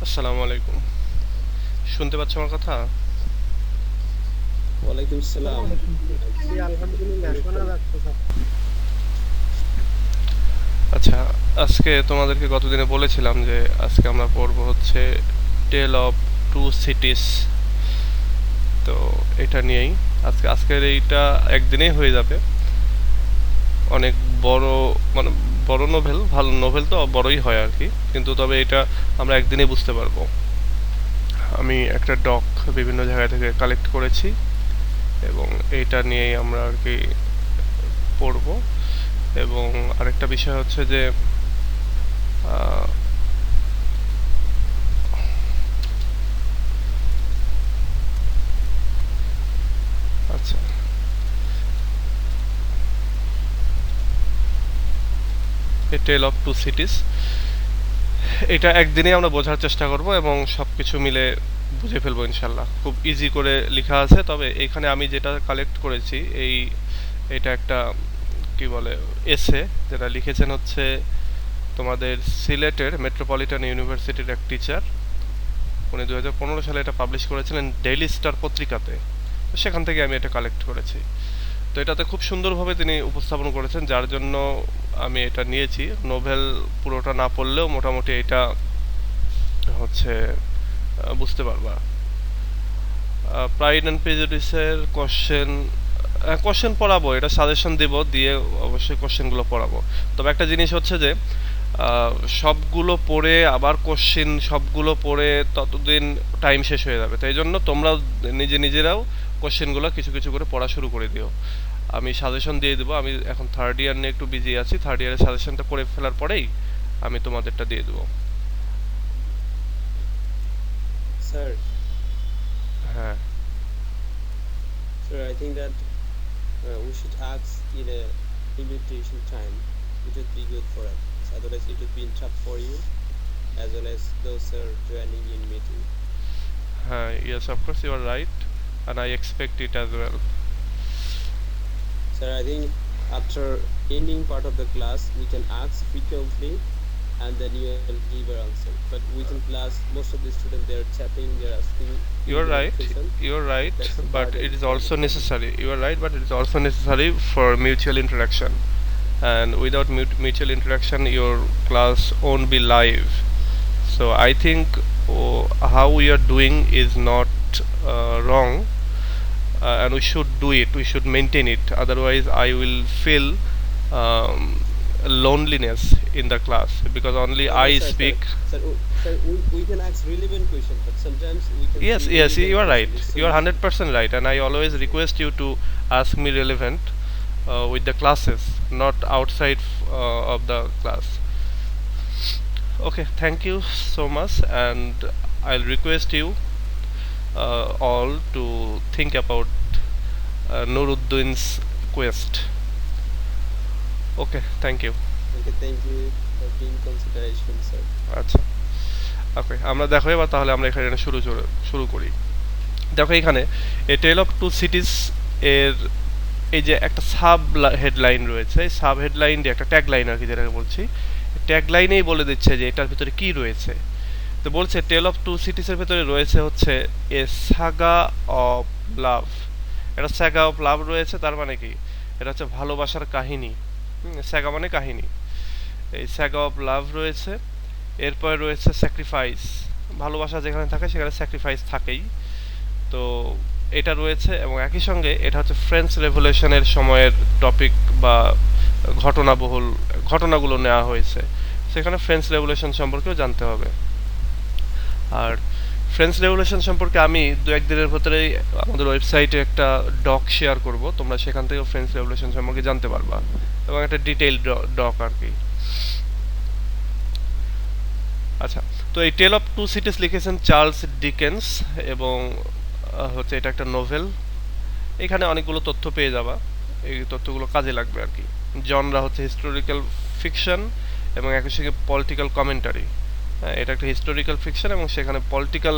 আসসালামু আলাইকুম। শুনতে পাচ্ছ আমার কথা? ওয়ালাইকুম সালাম। জি আলহামদুলিল্লাহ শোনা যাচ্ছে স্যার। আচ্ছা, আজকে তোমাদেরকে গতদিনে বলেছিলাম যে আজকে আমরা পড়ব হচ্ছে টেল অফ টু সিটিস। তো এটা নিয়েই আজকের এইটা একদিনেই হয়ে যাবে। অনেক বড়, মানে বড় নোভেল, ভালো নোভেল তো বড়ই হয় আর কি, কিন্তু তবে এটা আমরা একদিনেই বুঝতে পারবো। আমি একটা ডক বিভিন্ন জায়গা থেকে কালেক্ট করেছি এবং এইটা নিয়েই আমরা আর কি পড়ব। এবং আরেকটা বিষয় হচ্ছে যে আহ, আচ্ছা, এ টেল অফ টু সিটিস, এটা একদিনেই আমরা বোঝার চেষ্টা করব এবং সব কিছু মিলে বুঝে ফেলবো ইনশাল্লাহ। খুব ইজি করে লেখা আছে, তবে এখানে আমি যেটা কালেক্ট করেছি এটা একটা কি বলে এসে, যেটা লিখেছেন হচ্ছে তোমাদের সিলেটের মেট্রোপলিটন ইউনিভার্সিটির এক টিচার। উনি 2015 সালে এটা পাবলিশ করেছিলেন ডেইলি স্টার পত্রিকাতে। তো সেখান থেকে আমি এটা কালেক্ট করেছি। তো এটাতে খুব সুন্দরভাবে তিনি উপস্থাপন করেছেন, যার জন্য আমি এটা নিয়েছি। নোভেল পুরোটা না পড়লেও মোটামুটি এটা হচ্ছে বুঝতে পারবা। প্রাইড অ্যান্ড প্রেজুডিসের কোশ্চেন পড়াবো, এটা সাজেশন দিব, দিয়ে অবশ্যই কোশ্চেনগুলো পড়াবো। তবে একটা জিনিস হচ্ছে যে আহ, সবগুলো পড়ে আবার কোশ্চেন সবগুলো পড়ে ততদিন টাইম শেষ হয়ে যাবে। তাই জন্য তোমরা নিজেরাও কোশ্চেনগুলো কিছু কিছু করে পড়া শুরু করে দিও। আমি সাজেশন দিয়ে দেবো। আমি এখন থার্ড ইয়ার নিয়ে একটু বিজি আছি, থার্ড ইয়ারের সাজেশনটা করে ফেলার পরেই আমি তোমাদেরটা দিয়ে দেবো। স্যার, হ্যাঁ, I think that we should ask in a limitation time. It would be good for us. Otherwise, it would be in tough for you as well as those who are joining in meeting. হ্যাঁ, yes of course you are right, and I expect it as well. Sir, I think after ending part of the class, we can ask frequently and then you will give your answer. But within class, most of the students they are chatting, they are asking You are irrelevant right. question. You are right. That's the But it burden is for the also study. necessary. You are right, but it is also necessary for mutual interaction. And without mutual interaction, your class won't be live. So I think how we are doing is not wrong, and we should do it. We should maintain it. Otherwise, I will feel um, loneliness in the class because only No, I sir, speak. we can ask relevant question, but sometimes we can Yes, see yes, you irrelevant are right. question. It's so You are easy. 100% right, and I always request you to ask me relevant with the classes, not outside of the class. Okay, thank you so much, and I'll request you all to think about Nuruddin's quest. Okay, thank you. Okay, thank you for being consideration, sir. আচ্ছা, ওকে, আমরা দেখো এবার তাহলে আমরা এখানে শুরু করি। দেখো এখানে এ টেল অফ টু সিটিজ এর এই যে একটা সাব হেডলাইন রয়েছে, এই সাব হেডলাইন দিয়ে একটা ট্যাগ লাইন আর কি যেটাকে বলছি, ট্যাগ লাইনেই বলে দিচ্ছে যে এটার ভিতরে কি রয়েছে। তো বলছে টেল অফ টু সিটিসের ভিতরে রয়েছে হচ্ছে এ সাগা অফ লাভ। এটা সাগা অফ লাভ রয়েছে, তার মানে কি এটা হচ্ছে ভালোবাসার কাহিনী। সাগা মানে কাহিনী। এই সাগা অফ লাভ রয়েছে। এরপরে রয়েছে স্যাক্রিফাইস। ভালোবাসা যেখানে থাকে সেখানে স্যাক্রিফাইস থাকেই। তো এটা রয়েছে, এবং একই সঙ্গে এটা হচ্ছে ফ্রেঞ্চ রেভলিউশনের সময়ের টপিক বা ঘটনাবহুল ঘটনাগুলো নেওয়া হয়েছে। সেখানে ফ্রেঞ্চ রেভলিউশন সম্পর্কেও জানতে হবে। আর ফ্রেঞ্চ রেভলিউশন সম্পর্কে আমি দু একদিনের ভেতরেই আমাদের ওয়েবসাইটে একটা ডক শেয়ার করব, তোমরা সেখান থেকে ফ্রেঞ্চ রেভলিউশন সম্পর্কে জানতে পারবা, এবং একটা ডিটেইল ডক আর কি। আচ্ছা, তো এই টেল অফ টু সিটিস লিখেছেন চার্লস ডিকেন্স, এবং হচ্ছে এটা একটা নোভেল। এখানে অনেকগুলো তথ্য পেয়ে যাবা, এই তথ্যগুলো কাজে লাগবে আর কি। জনরা হচ্ছে হিস্টোরিক্যাল ফিকশন এবং একই সঙ্গে পলিটিক্যাল কমেন্টারি। এটা একটা হিস্টোরিক্যাল ফিকশন এবং সেখানে পলিটিক্যাল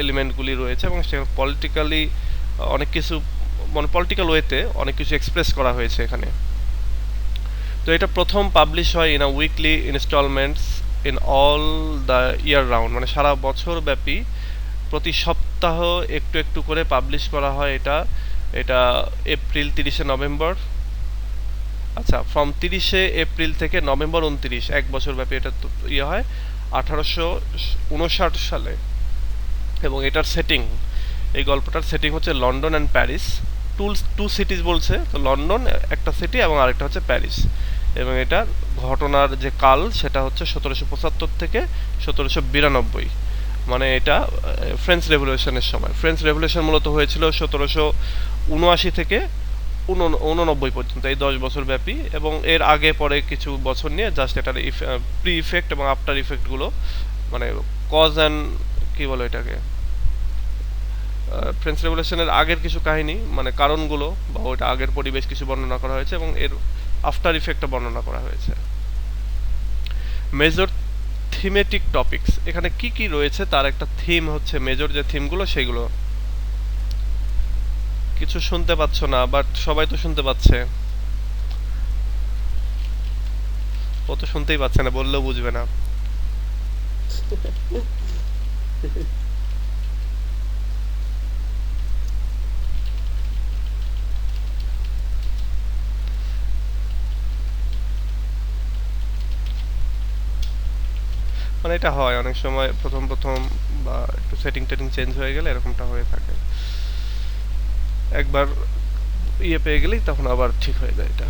এলিমেন্টগুলি রয়েছে, এবং সেখানে পলিটিক্যালি অনেক কিছু, মানে পলিটিক্যাল ওয়েতে অনেক কিছু এক্সপ্রেস করা হয়েছে এখানে। তো এটা প্রথম পাবলিশ হয় in a weekly instalments in all the year round, মানে সারা বছর ব্যাপী প্রতি সপ্তাহ একটু একটু করে পাবলিশ করা হয় এটা। এটা এপ্রিল 30শে নভেম্বর, আচ্ছা ফ্রম 30শে এপ্রিল থেকে নভেম্বর 29, এক বছর ব্যাপী এটা ইয়ে হয় 1859 সালে। এবং এটার সেটিং, এই গল্পটার সেটিং হচ্ছে London and Paris, two cities বলছে, তো লন্ডন একটা সিটি এবং আরেকটা হচ্ছে প্যারিস। এবং এটা ঘটনার যে কাল সেটা হচ্ছে 1775 থেকে 1792, মানে এটা ফ্রেঞ্চ রেভলিউশনের সময়। ফ্রেঞ্চ রেভলিউশন মূলত হয়েছিল 1779 থেকে 89 পর্যন্ত, এই 10 বছর ব্যাপী। এবং এর আগে পরে কিছু বছর নিয়ে জাস্ট এটার প্রি ইফেক্ট এবং আফটার ইফেক্টগুলো, মানে কজ অ্যান্ড কি বলো এটাকে, ফ্রেঞ্চ রেভলিউশনের আগের কিছু কাহিনী মানে কারণগুলো বা ওইটা আগের পরিবেশ কিছু বর্ণনা করা হয়েছে এবং এর আফটার ইফেক্টটা বর্ণনা করা হয়েছে। মেজর থিমেটিক টপিকস, এখানে কি কি রয়েছে তার একটা থিম হচ্ছে, মেজর যে থিমগুলো সেগুলো। কিছু শুনতে পাচ্ছ না, বাট সবাই তো শুনতে পাচ্ছে। ও তো শুনতেই পাচ্ছে না, বললেও বুঝবে না। মানে এটা হয় অনেক সময় প্রথম প্রথম, বা একটু সেটিং টেটিং চেঞ্জ হয়ে গেলে এরকমটা হয়ে থাকে। একবার ইয়ে পেয়ে গেলেই তখন আবার ঠিক হয়ে যায় এটা।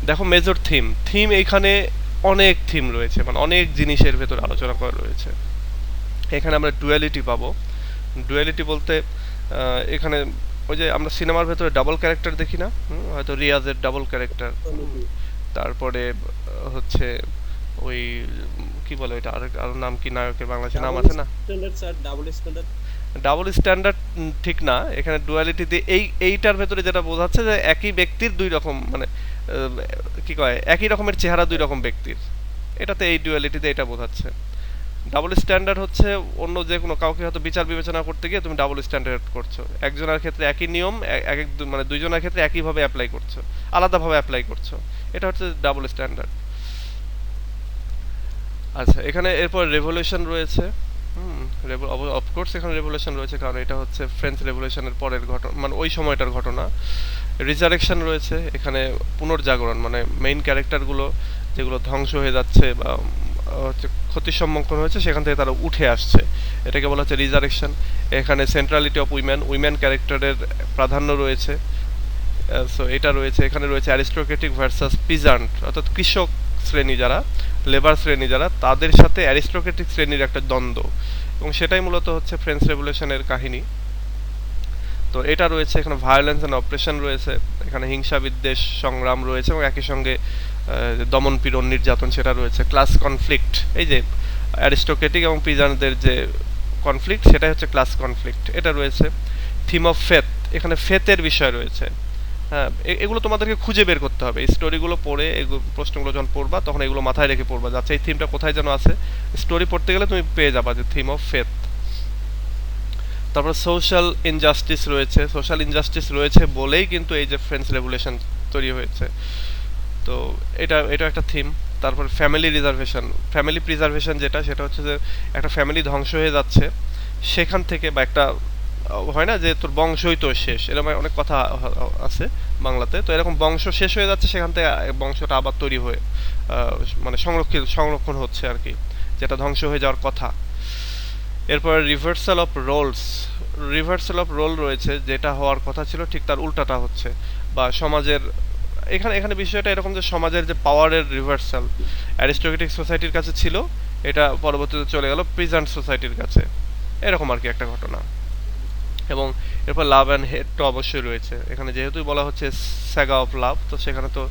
দেখো মেজর থিম, থিম এইখানে অনেক থিম রয়েছে, মানে অনেক জিনিসের ভেতর আলোচনা করা রয়েছে। এখানে আমরা ডুয়ালিটি পাবো। ডুয়ালিটি বলতে এখানে ওই যে আমরা সিনেমার ভেতরে ডাবল ক্যারেক্টার দেখি না, হয়তো রিয়াজের ডাবল ক্যারেক্টার, তারপরে হচ্ছে ওই কি বলে এটা, আর নাম কি, নায়কের বাংলাদেশে নাম আছে না, standard sir, double standard. Double standard ঠিক না, এখানে ডুয়ালিটি দিয়ে এইটার ভেতরে যেটা বোঝাচ্ছে যে একই ব্যক্তির দুই রকম, মানে কি কয়, একই রকমের চেহারা দুই রকম ব্যক্তির, এটাতে এই ডুয়ালিটিতে এটা বোঝাচ্ছে। ডাবল স্ট্যান্ডার্ড হচ্ছে অন্য যে কোনো কাউকে হয়তো বিচার বিবেচনা করতে গিয়ে তুমি ডাবল স্ট্যান্ডার্ড করছো, একজনের ক্ষেত্রে একই নিয়ম এক এক মানে দুইজনের ক্ষেত্রে একইভাবে অ্যাপ্লাই করছো, আলাদাভাবে অ্যাপ্লাই করছো, এটা হচ্ছে ডাবল স্ট্যান্ডার্ড। আচ্ছা এখানে এরপর রেভলিউশন রয়েছে। অফকোর্স এখানে রেভলিউশন রয়েছে কারণ এটা হচ্ছে ফ্রেঞ্চ রেভলিউশনের পরের ঘটনা, মানে ওই সময়টার ঘটনা। রিজারেকশন রয়েছে এখানে, পুনর্জাগরণ, মানে মেইন ক্যারেক্টারগুলো যেগুলো ধ্বংস হয়ে যাচ্ছে বা হচ্ছে ক্ষতির সম্মুখীন হয়েছে সেখান থেকে তারা উঠে আসছে, এটাকে বলা হচ্ছে রিজারেকশন। এখানে সেন্ট্রালিটি অফ উইমেন ক্যারেক্টারের প্রাধান্য রয়েছে। সো এটা রয়েছে, এখানে রয়েছে অ্যারিস্টোক্রেটিক ভার্সাস পিজান্ট, অর্থাৎ কৃষক শ্রেণী যারা, লেবার শ্রেণী যারা, তাদের সাথে অ্যারিস্টোক্রেটিক শ্রেণীর একটা দ্বন্দ্ব, এবং সেটাই মূলত হচ্ছে ফ্রেঞ্চ রেভলিউশনের কাহিনী। তো এটা রয়েছে এখানে, ভায়োলেন্স অ্যান্ড অপারেশন রয়েছে, এখানে হিংসা বিদ্বেষ সংগ্রাম রয়েছে এবং একই সঙ্গে দমন পীড়ন নির্যাতন সেটা রয়েছে। ক্লাস কনফ্লিক্ট, এই যে অ্যারিস্টোক্রেটিক এবং পিজানদের যে কনফ্লিক্ট সেটাই হচ্ছে ক্লাস কনফ্লিক্ট, এটা রয়েছে। থিম অফ ফেথ, এখানে ফেথের বিষয় রয়েছে। হ্যাঁ এগুলো তোমাদেরকে খুঁজে বের করতে হবে, এই স্টোরিগুলো পড়ে এগুলো প্রশ্নগুলো যখন পড়বা তখন এগুলো মাথায় রেখে পড়বা, যাচ্ছে এই থিমটা কোথায় যেন আছে, স্টোরি পড়তে গেলে তুমি পেয়ে যাবা যে থিম অফ ফেথ। তারপর সোশ্যাল ইনজাস্টিস রয়েছে, সোশ্যাল ইনজাস্টিস রয়েছে বলেই কিন্তু এই যে ফ্রেঞ্চ রেভলিউশন তৈরি হয়েছে, তো এটা একটা থিম। তারপর ফ্যামিলি রিজার্ভেশন, ফ্যামিলি প্রিজার্ভেশন যেটা, সেটা হচ্ছে যে একটা ফ্যামিলি ধ্বংস হয়ে যাচ্ছে সেখান থেকে, বা একটা হয় না যে তোর বংশই তো শেষ, এরকম অনেক কথা আছে বাংলাতে, তো এরকম বংশ শেষ হয়ে যাচ্ছে সেখান থেকে বংশটা আবার তৈরি হয়ে মানে সংরক্ষণ হচ্ছে আর কি, যেটা ধ্বংস হয়ে যাওয়ার কথা। এরপর reversal of roles, reversal of role রয়েছে, যেটা হওয়ার কথা ছিল ঠিক তার উল্টাটা হচ্ছে, বা সমাজের এখানে এখানে বিষয়টা এরকম যে সমাজের যে পাওয়ারের রিভার্সাল অ্যারিস্টোক্রেটিক সোসাইটির কাছে ছিল, এটা পরবর্তীতে চলে গেল প্রিজেন্ট সোসাইটির কাছে, এরকম আর কি একটা ঘটনা। এবং এরপর লাভ অ্যান্ড হেট তো অবশ্যই রয়েছে এখানে, যেহেতু বলা হচ্ছে স্যাগা অফ লাভ, তো সেখানে তো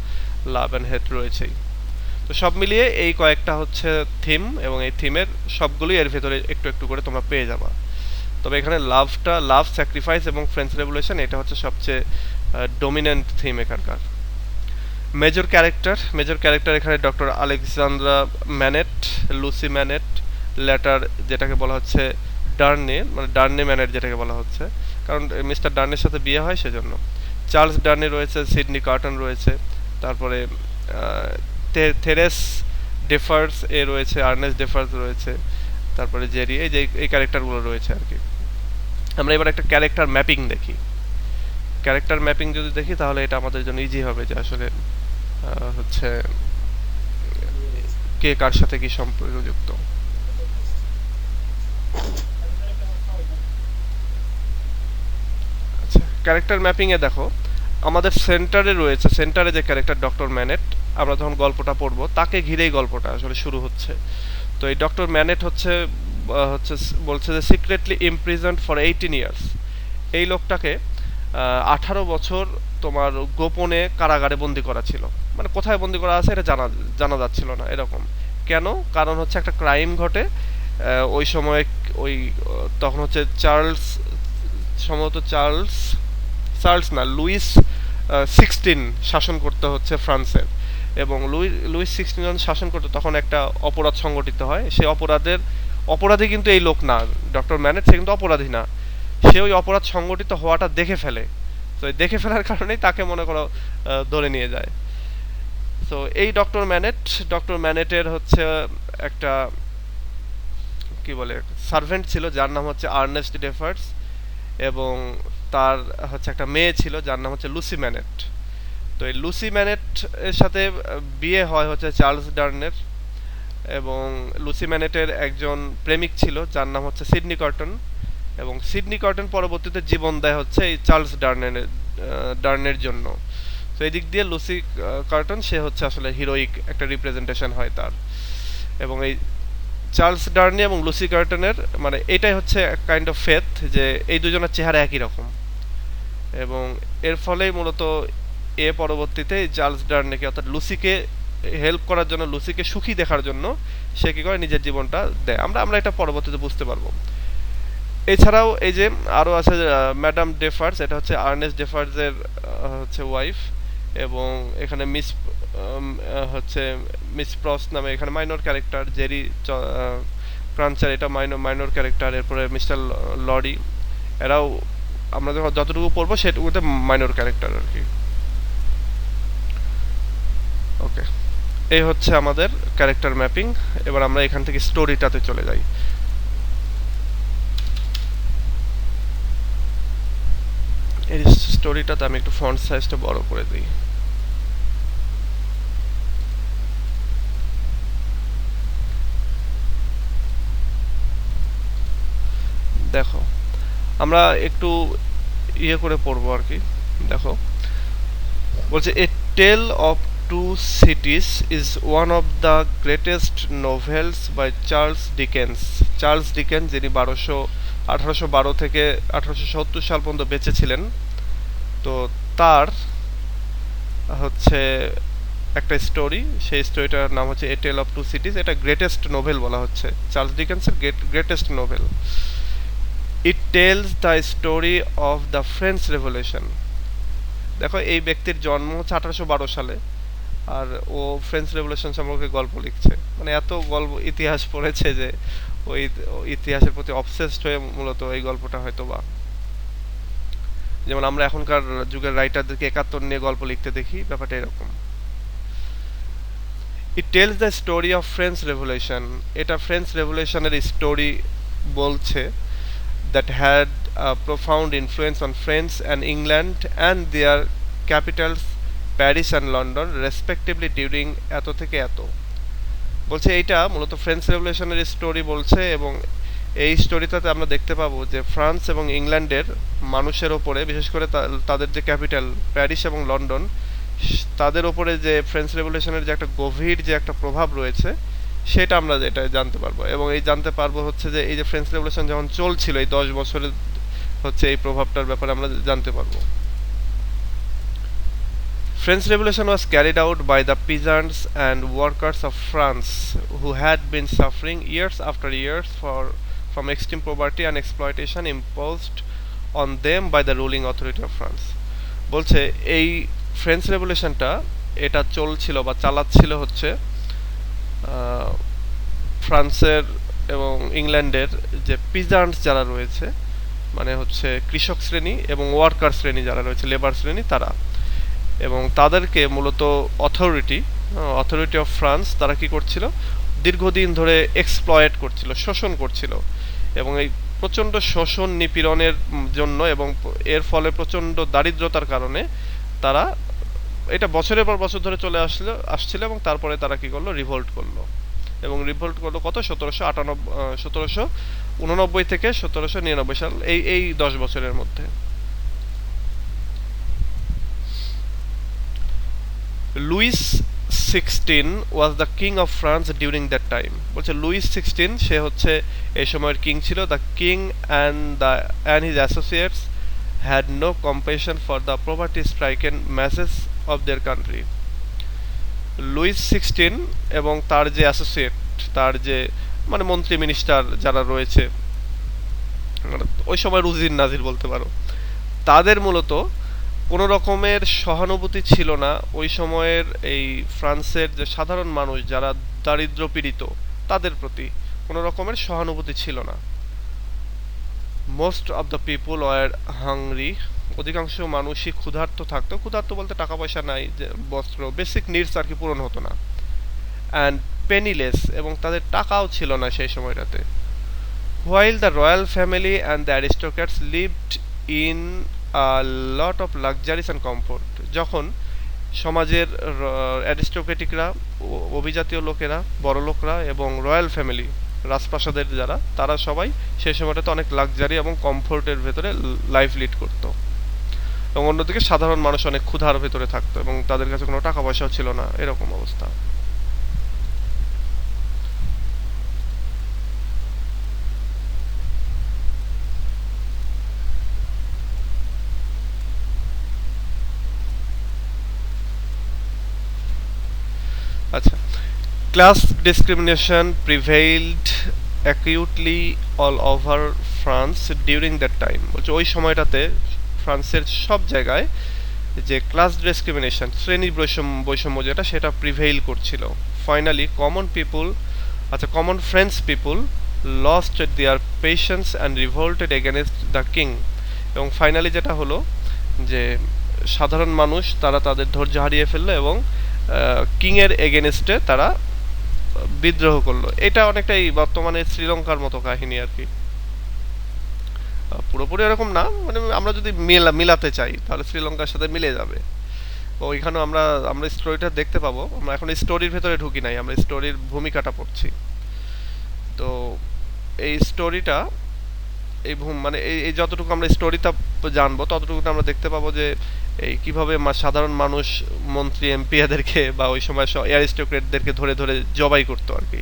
লাভ অ্যান্ড হেট রয়েছেই। তো সব মিলিয়ে এই কয়েকটা হচ্ছে থিম, এবং এই থিমের সবগুলোই এর ভেতরে একটু একটু করে তোমরা পেয়ে যাবা। তবে এখানে লাভ স্যাক্রিফাইস এবং ফ্রেঞ্চ রেভলিউশন এটা হচ্ছে সবচেয়ে ডমিনেন্ট থিম এখানকার। মেজর ক্যারেক্টার এখানে ডক্টর আলেকজান্দ্রা ম্যানেট, লুসি ম্যানেট, লেটার যেটাকে বলা হচ্ছে ডার্নে, মানে ডার্নে ম্যানেট যেটাকে বলা হচ্ছে, কারণ মিস্টার ডার্নের সাথে বিয়ে হয় সেজন্য। চার্লস ডার্নে রয়েছে, সিডনি কার্টন রয়েছে, তারপরে থেরেস ডেফার্স এ রয়েছে, আর্নেস্ট ডেফার্স রয়েছে, তারপরে জেরি, এই যে এই ক্যারেক্টারগুলো রয়েছে আর কি। আমরা এবার একটা ক্যারেক্টার ম্যাপিং দেখি। ক্যারেক্টার ম্যাপিং যদি দেখি তাহলে এটা আমাদের জন্য ইজি হবে যে আসলে হচ্ছে Yes. কে কার সাথে কি সম্পর্কযুক্ত। আচ্ছা, ক্যারেক্টার ম্যাপিং এ দেখো আমাদের সেন্টারে রয়েছে, সেন্টারে যে ক্যারেক্টার ডক্টর ম্যানেট, আমরা যখন গল্পটা পড়বো তাকে ঘিরেই গল্পটা আসলে শুরু হচ্ছে। তো এই ডক্টর ম্যানেট হচ্ছে বলছে যে সিক্রেটলি ইমপ্রিজন্ড ফর 18 ইয়ার্স। এই লোকটাকে 18 বছর তোমার গোপনে কারাগারে বন্দি করা ছিল। মানে কোথায় বন্দি করা আছে এটা জানা জানা যাচ্ছিল না এরকম। কেন? কারণ হচ্ছে একটা ক্রাইম ঘটে ওই সময়, ওই তখন হচ্ছে চার্লস, সম্ভবত চার্লস, চার্লস না লুইস 16 শাসন করতে হচ্ছে ফ্রান্সের। এবং লুইস 16 যখন শাসন করতে তখন একটা অপরাধ সংগঠিত হয়। সেই অপরাধী কিন্তু এই লোক না, ডক্টর ম্যানেট, সে কিন্তু অপরাধী না। সে ওই অপরাধ সংগঠিত হওয়াটা দেখে ফেলে। তো এই দেখে ফেলার কারণেই তাকে মনে করো ধরে নিয়ে যায়। তো এই ডক্টর ম্যানেটের হচ্ছে একটা কি বলে সার্ভেন্ট ছিল যার নাম হচ্ছে আর্নেস্ট ডেফার্স, এবং তার হচ্ছে একটা মেয়ে ছিল যার নাম হচ্ছে লুসি ম্যানেট। তো এই লুসি ম্যানেট এর সাথে বিয়ে হয় হচ্ছে চার্লস ডার্নের, এবং লুসি ম্যানেটের একজন প্রেমিক ছিল যার নাম হচ্ছে সিডনি কটন, এবং সিডনি কটন পরবর্তীতে জীবন দেয় হচ্ছে এই চার্লস ডার্নের জন্য। তো এই দিক দিয়ে লুসি কার্টন সে হচ্ছে আসলে হিরোইক একটা রিপ্রেজেন্টেশন হয় তার। এবং এই চার্লস ডার্নি এবং লুসি কার্টনের মানে এটাই হচ্ছে কাইন্ড অফ ফেথ যে এই দুজনের চেহারা একই রকম। এবং এর ফলেই মূলত পরবর্তীতে চার্লস ডার্নেকে অর্থাৎ লুসিকে হেল্প করার জন্য, লুসিকে সুখী দেখার জন্য সে কি করে নিজের জীবনটা দেয়। আমরা আমরা এটা পরবর্তীতে বুঝতে পারবো। এছাড়াও এই যে আরও আছে ম্যাডাম ডেফার্স, এটা হচ্ছে আর্নেস্ট ডেফার্সের হচ্ছে ওয়াইফ। এবং এখানে হচ্ছে মিস প্রস নামে এখানে মাইনর ক্যারেক্টার, জেরি ক্রাঞ্চার এটা মাইনর ক্যারেক্টার। এরপরে মিস্টার লরি, এরাও আমরা যতটুকু পড়বো সেটুকুতে মাইনর ক্যারেক্টার আর কি। ওকে, এই হচ্ছে আমাদের ক্যারেক্টার ম্যাপিং। এবার আমরা এখান থেকে স্টোরিটাতে চলে যাই। এই স্টোরিটাতে আমি একটু ফন্ট সাইজটা বড় করে দিই। দেখো আমরা একটু ইয়ে করে পড়বো আর কি। দেখো বলছে a tale of two cities is one of the greatest novels by Charles Dickens. Charles Dickens যিনি 1812 থেকে 1870 সাল পর্যন্ত বেঁচে ছিলেন। তো তার হচ্ছে একটা স্টোরি, সেই স্টোরিটার নাম হচ্ছে এ টেল অফ টু সিটিজ। এটা গ্রেটেস্ট নোভেল বলা হচ্ছে, চার্লস ডিকেন্সের greatest novel. It tells the story of the French revolution. দেখো এই ব্যক্তির জন্ম হচ্ছে 1812 সালে, আর ও ফ্রেঞ্চ রেভলিউশন সম্পর্কে গল্প লিখছে। মানে এত গল্প ইতিহাস পড়েছে যে ওই ইতিহাসের প্রতি অবসেসড হয়ে মূলত এই গল্পটা হয়তো বা, যেমন আমরা এখনকার যুগের রাইটারদেরকে 71 নিয়ে গল্প লিখতে দেখি, ব্যাপারটা এরকম। ইট tells the story of French revolution, এটা ফ্রেঞ্চ রেভলিউশনের স্টোরি বলছে, that had a profound influence on France and England and their capitals Paris and London respectively during এত থেকে এত। বলছে এইটা মূলত ফ্রেঞ্চ রেভলিউশনের স্টোরি বলছে, এবং এই স্টোরিটাতে আমরা দেখতে পাবো যে ফ্রান্স এবং ইংল্যান্ডের মানুষের ওপরে, বিশেষ করে তাদের যে ক্যাপিটাল প্যারিস এবং লন্ডন, তাদের ওপরে যে ফ্রেঞ্চ রেভলিউশনের যে একটা গভীর যে একটা প্রভাব রয়েছে সেটা আমরা এটা জানতে পারবো। এবং এই জানতে পারবো হচ্ছে যে এই যে ফ্রেঞ্চ রেভলিউশন যখন চলছিল এই 10 বছরের হচ্ছে এই প্রভাবটার ব্যাপারে আমরা জানতে পারবো। French Revolution was carried out by the peasants and workers of France who had been suffering years after years from extreme poverty and exploitation imposed on them by the ruling authority of France. বলছে এই French রেভলিউশনটা এটা চলছিল বা চালাচ্ছিল হচ্ছে ফ্রান্সের এবং ইংল্যান্ডের যে পিজান্টস যারা রয়েছে, মানে হচ্ছে কৃষক শ্রেণী এবং ওয়ার্কার শ্রেণী যারা রয়েছে, লেবার শ্রেণী, তারা। এবং তাদেরকে মূলত অথরিটি অথরিটি অফ ফ্রান্স তারা কি করছিল, দীর্ঘদিন ধরে এক্সপ্লয়েট করছিল, শোষণ করছিল, এবং এই প্রচণ্ড শোষণ নিপীড়নের জন্য এবং এর ফলে প্রচণ্ড দারিদ্রতার কারণে তারা এটা বছরের পর বছর ধরে চলে আসছিল এবং তারপরে তারা কি করলো, রিভোল্ট করলো। এবং রিভোল্ট করলো কত, 1789 থেকে 1799 সাল, এই 10 বছরের মধ্যে। Louis 16 was the king of France during that time. বলছে লুইস 16 সে হচ্ছে এই সময়ের কিং ছিল। The king and his associates had no compassion for the property stricken masses of their country. Louis 16 এবং তার যে অ্যাসোসিয়েট, তার যে মানে মন্ত্রী মিনিস্টার যারা রয়েছে, মানে ওই সময় উজির নাজির বলতে পারো, তাদের মূলত কোনো রকমের সহানুভূতি ছিল না ওই সময়ের এই ফ্রান্সের যে সাধারণ মানুষ যারা দারিদ্র পীড়িত, তাদের প্রতি কোনো রকমের সহানুভূতি ছিল না। Most of the people were hungry, অধিকাংশ মানুষই ক্ষুধার্ত থাকতো। ক্ষুধার্ত বলতে টাকা পয়সা নাই, যে বস্ত্র, বেসিক নিডস আর কি পূরণ হতো না। অ্যান্ড পেনিলেস, এবং তাদের টাকাও ছিল না সেই সময়টাতে। While the royal family and the aristocrats lived in a lot of luxuries and comfort, যখন সমাজের অ্যারিস্টোক্রেটিকরা, অভিজাতীয় লোকেরা, বড় লোকরা এবং রয়্যাল ফ্যামিলি, রাজপ্রাসাদের যারা, তারা সবাই সেই সময়টাতে অনেক লাক্সারি এবং কমফোর্টের ভেতরে লাইফ লিড করত, এবং অন্যদিকে সাধারণ মানুষ অনেক ক্ষুধার ভেতরে থাকতো এবং তাদের কাছে কোনো টাকা পয়সাও ছিল না, এরকম অবস্থা। আচ্ছা, class discrimination prevailed acutely all over France during that time. বলছে ওই সময়টাতে ফ্রান্সের সব জায়গায় যে ক্লাস ডিসক্রিমিনেশন, শ্রেণী বৈষম্য যেটা, সেটা প্রিভেইল করছিল। Finally common French people lost their patience and রিভোল্টেড against the king. এবং ফাইনালি যেটা হলো যে সাধারণ মানুষ তারা তাদের ধৈর্য হারিয়ে ফেললো এবং কিংয়ের এগেনস্টে তারা বিদ্রোহ করলো। এটা অনেকটাই বর্তমানে শ্রীলঙ্কার মতো কাহিনী আর কি। পুরোপুরি এরকম না, মানে আমরা যদি মিলাতে চাই তাহলে শ্রীলঙ্কার সাথে মিলে যাবে। ওইখানেও আমরা আমরা স্টোরিটা দেখতে পাবো। আমরা এখন স্টোরির ভেতরে ঢুকি নাই, আমরা স্টোরির ভূমিকাটা পড়ছি। তো এই স্টোরিটা মানে এই যতটুকু আমরা স্টোরিটা জানবো ততটুকু আমরা দেখতে পাবো যে এই কিভাবে সাধারণ মানুষ মন্ত্রী এমপি এদেরকে বা ওই সময় অ্যারিস্টোক্রেটদেরকে ধরে ধরে জবাই করতো আর কি।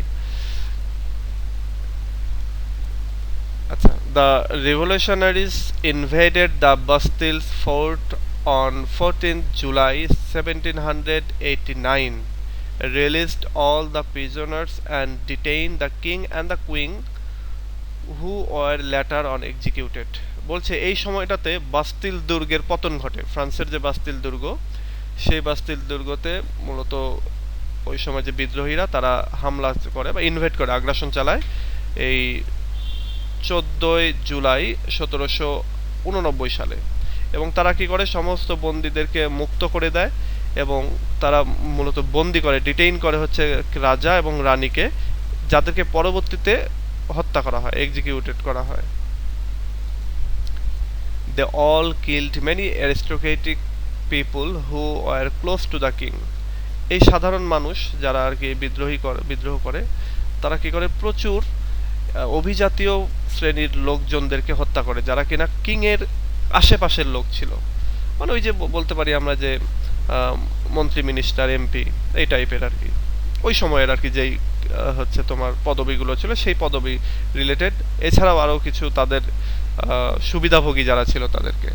আচ্ছা, the revolutionaries invaded the Bastille's fort on 14th July 1789, released all the prisoners and detained the king and the queen who were later on executed. বলছে এই সময়টাতে বাস্তিল দুর্গের পতন ঘটে। ফ্রান্সের যে বাস্তিল দুর্গ, সেই বাস্তিল দুর্গতে মূলত ওই সময় যে বিদ্রোহীরা তারা হামলা করে বা ইনভেড করে, আগ্রাসন চালায় এই 14ই জুলাই 1789 সালে। এবং তারা কি করে, সমস্ত বন্দীদেরকে মুক্ত করে দেয় এবং তারা মূলত বন্দি করে, ডিটেইন করে হচ্ছে রাজা এবং রানীকে, যাদেরকে পরবর্তীতে হত্যা করা হয়, এক্সিকিউটেড করা হয়। They all killed many aristocratic people who were close to the king. এই সাধারণ মানুষ যারা আর কি বিদ্রোহ করে তারা কি করে, প্রচুর অভিজাতীয় শ্রেণীর লোকজনদেরকে হত্যা করে যারা কিনা কিং এর আশেপাশের লোক ছিল। মানে ওই যে বলতে পারি আমরা যে মন্ত্রী মিনিস্টার এমপি এই টাইপের আর কি, ওই সময়ের আর কি যেই হচ্ছে তোমার পদবিগুলো ছিল সেই পদবি রিলেটেড, এছাড়াও আরও কিছু তাদের সুবিধাভোগী যারা ছিল তাদেরকে।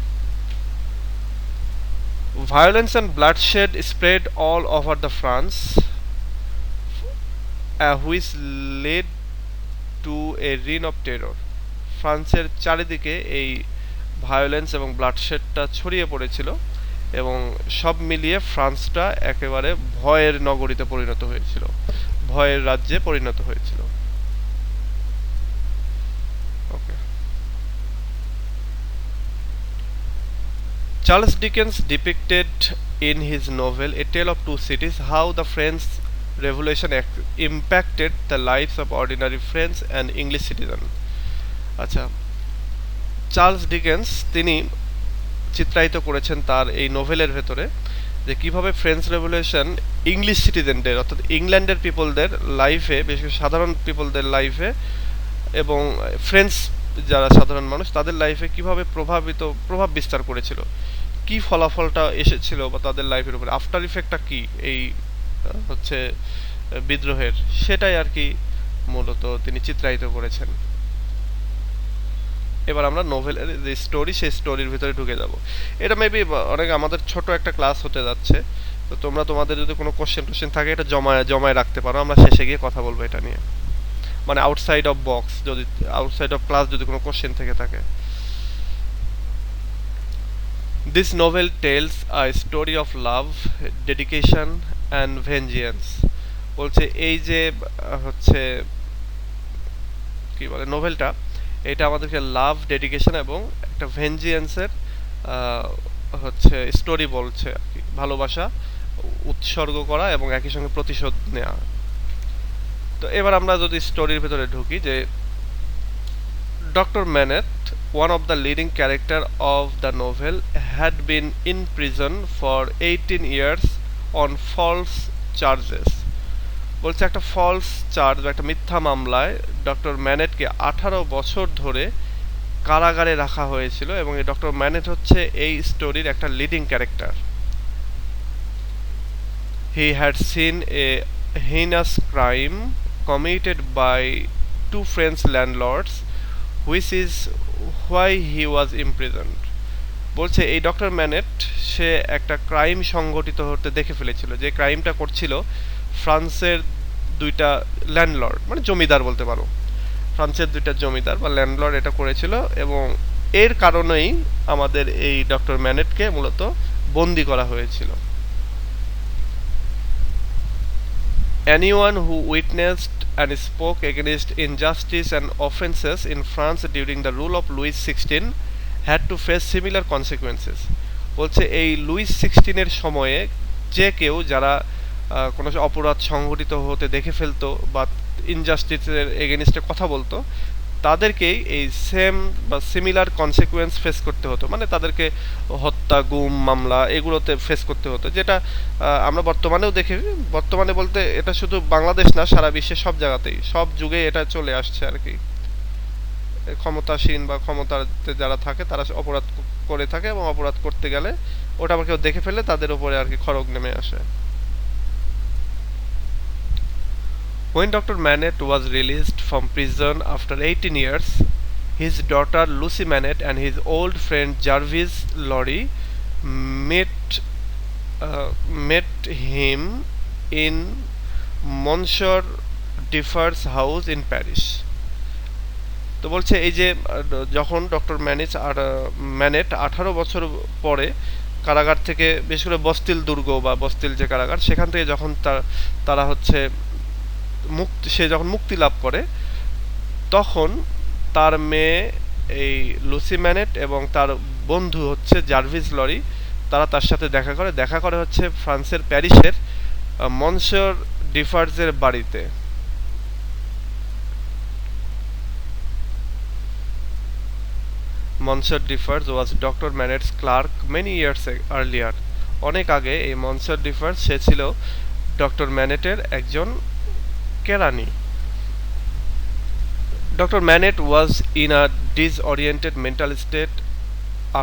Violence and bloodshed spread all over the France, which led to a reign of terror. ফ্রান্সের চারিদিকে এই ভায়োলেন্স এবং ব্লাডশেডটা ছড়িয়ে পড়েছিল এবং সব মিলিয়ে ফ্রান্সটা একেবারে ভয়ের নগরীতে পরিণত হয়েছিল, ভয়ের রাজ্যে পরিণত হয়েছিল। ওকে, Charles Dickens depicted in his novel A Tale of Two Cities how the French Revolution impacted the lives of ordinary French and English citizens. আচ্ছা, চার্লস ডিকেন্স তিনি চিত্রায়িত করেছেন তার এই নোভেলের ভেতরে যে কিভাবে ফ্রেঞ্চ রেভলিউশন ইংলিশ সিটিজেনদের অর্থাৎ ইংল্যান্ডের পিপলদের লাইফে, বিশেষ করে সাধারণ পিপলদের লাইফে এবং ফ্রেঞ্চ যারা সাধারণ মানুষ তাদের লাইফে কিভাবে প্রভাব বিস্তার করেছিল, কি ফলাফলটা এসেছিল বা তাদের লাইফের উপরে আফটার ইফেক্টটা কি এই হচ্ছে বিদ্রোহের, সেটাই আর কি মূলত তিনি চিত্রায়িত করেছেন। এবার আমরা নোভেলের যে স্টোরি সেই স্টোরির ভিতরে ঢুকে যাব। এটা মেবি অনেক আমাদের ছোট একটা ক্লাস হতে যাচ্ছে, তো তোমরা তোমাদের যদি কোনো কোশ্চেন থাকে এটা জমায় রাখতে পারো, আমরা শেষে গিয়ে কথা বলবো এটা নিয়ে, মানে আউটসাইড অফ বক্স, যদি আউটসাইড অফ ক্লাস যদি কোনো কোশ্চেন থেকে থাকে। This novel tells a story of love, dedication and vengeance. বলছে এই যে হচ্ছে কি বলে নোভেলটা, এটা আমাদেরকে লাভ, ডেডিকেশন এবং একটা ভেঞ্জিয়েন্সের হচ্ছে স্টোরি বলছে আর কি, ভালোবাসা উৎসর্গ করা এবং একই সঙ্গে প্রতিশোধ নেওয়া। তো এবার আমরা যদি স্টোরির ভিতরে ঢুকি, যে doctor ম্যানেট, one of the leading character of the novel, had been in prison for 18 years on false charges. বলছে একটা ফলস চার্জ বা একটা মিথ্যা মামলায় ডক্টর ম্যানেটকে 18 বছর ধরে কারাগারে রাখা হয়েছিল, এবং এই ডক্টর ম্যানেট হচ্ছে এই স্টোরির একটা leading character. He had seen A heinous crime committed by two French landlords, which is why he was imprisoned. বলছে এই ডক্টর ম্যানেট সে একটা ক্রাইম সংগঠিত হতে দেখে ফেলেছিল, যে ক্রাইমটা করছিল ফ্রান্সের দুইটা ল্যান্ডলর্ড, মানে জমিদার বলতে পারো, ফ্রান্সের দুইটা জমিদার বা ল্যান্ডলর্ড এটা করেছিল, এবং এর কারণেই আমাদের এই ডক্টর ম্যানেটকে মূলত বন্দি করা হয়েছিল। Anyone who witnessed and spoke against injustice and offences in France during the rule of Louis XVI had to face similar consequences. বলছে এই লুইস 16 এর সময়ে যে কেউ যারা কোনো অপরাধ সংঘটিত হতে দেখে ফেলতো বা ইনজাস্টিসের এগেনিস্টে কথা বলতো, তাদেরকেই এই সেম বা সিমিলার কনসিকুয়েন্স ফেস করতে হতো, মানে তাদেরকে হত্যা, গুম, মামলা এগুলোতে ফেস করতে হতো, যেটা আমরা বর্তমানেও দেখি। বর্তমানে বলতে এটা শুধু বাংলাদেশ না, সারা বিশ্বের সব জায়গাতেই, সব যুগে এটা চলে আসছে আর কি। ক্ষমতাসীন বা ক্ষমতাতে যারা থাকে তারা অপরাধ করে থাকে, এবং অপরাধ করতে গেলে ওটা আবার কেউ দেখে ফেলে তাদের উপরে আর কি খড়গ নেমে আসে। When Dr. Manet was released from prison after 18 years, his daughter Lucy Manet and his old friend Jarvis Lorry met him in Monsieur Differ's house in Paris. তো বলছে এই যে যখন ডক্টর ম্যানেট 18 বছর পরে কারাগার থেকে, বিশেষ করে বস্তিল দুর্গ বা বস্তিল যে কারাগার, সেখান থেকে যখন তারা হচ্ছে সে যখন মুক্তি লাভ করে, তখন তার মেয়ে এই লুসি ম্যানেট এবং তার বন্ধু হচ্ছে জার্ভিস লরি, তারা তার সাথে দেখা করে হচ্ছে ফ্রান্সের প্যারিসের মনসিয়র ডিফার্সের বাড়িতে। Monsieur Defarge was Doctor Manette's clerk many years earlier. অনেক আগে এই মনসিয়র ডিফার্স সে ছিল ডক্টর ম্যানেটের একজন কেরানি। Dr. Manet was in a disoriented mental state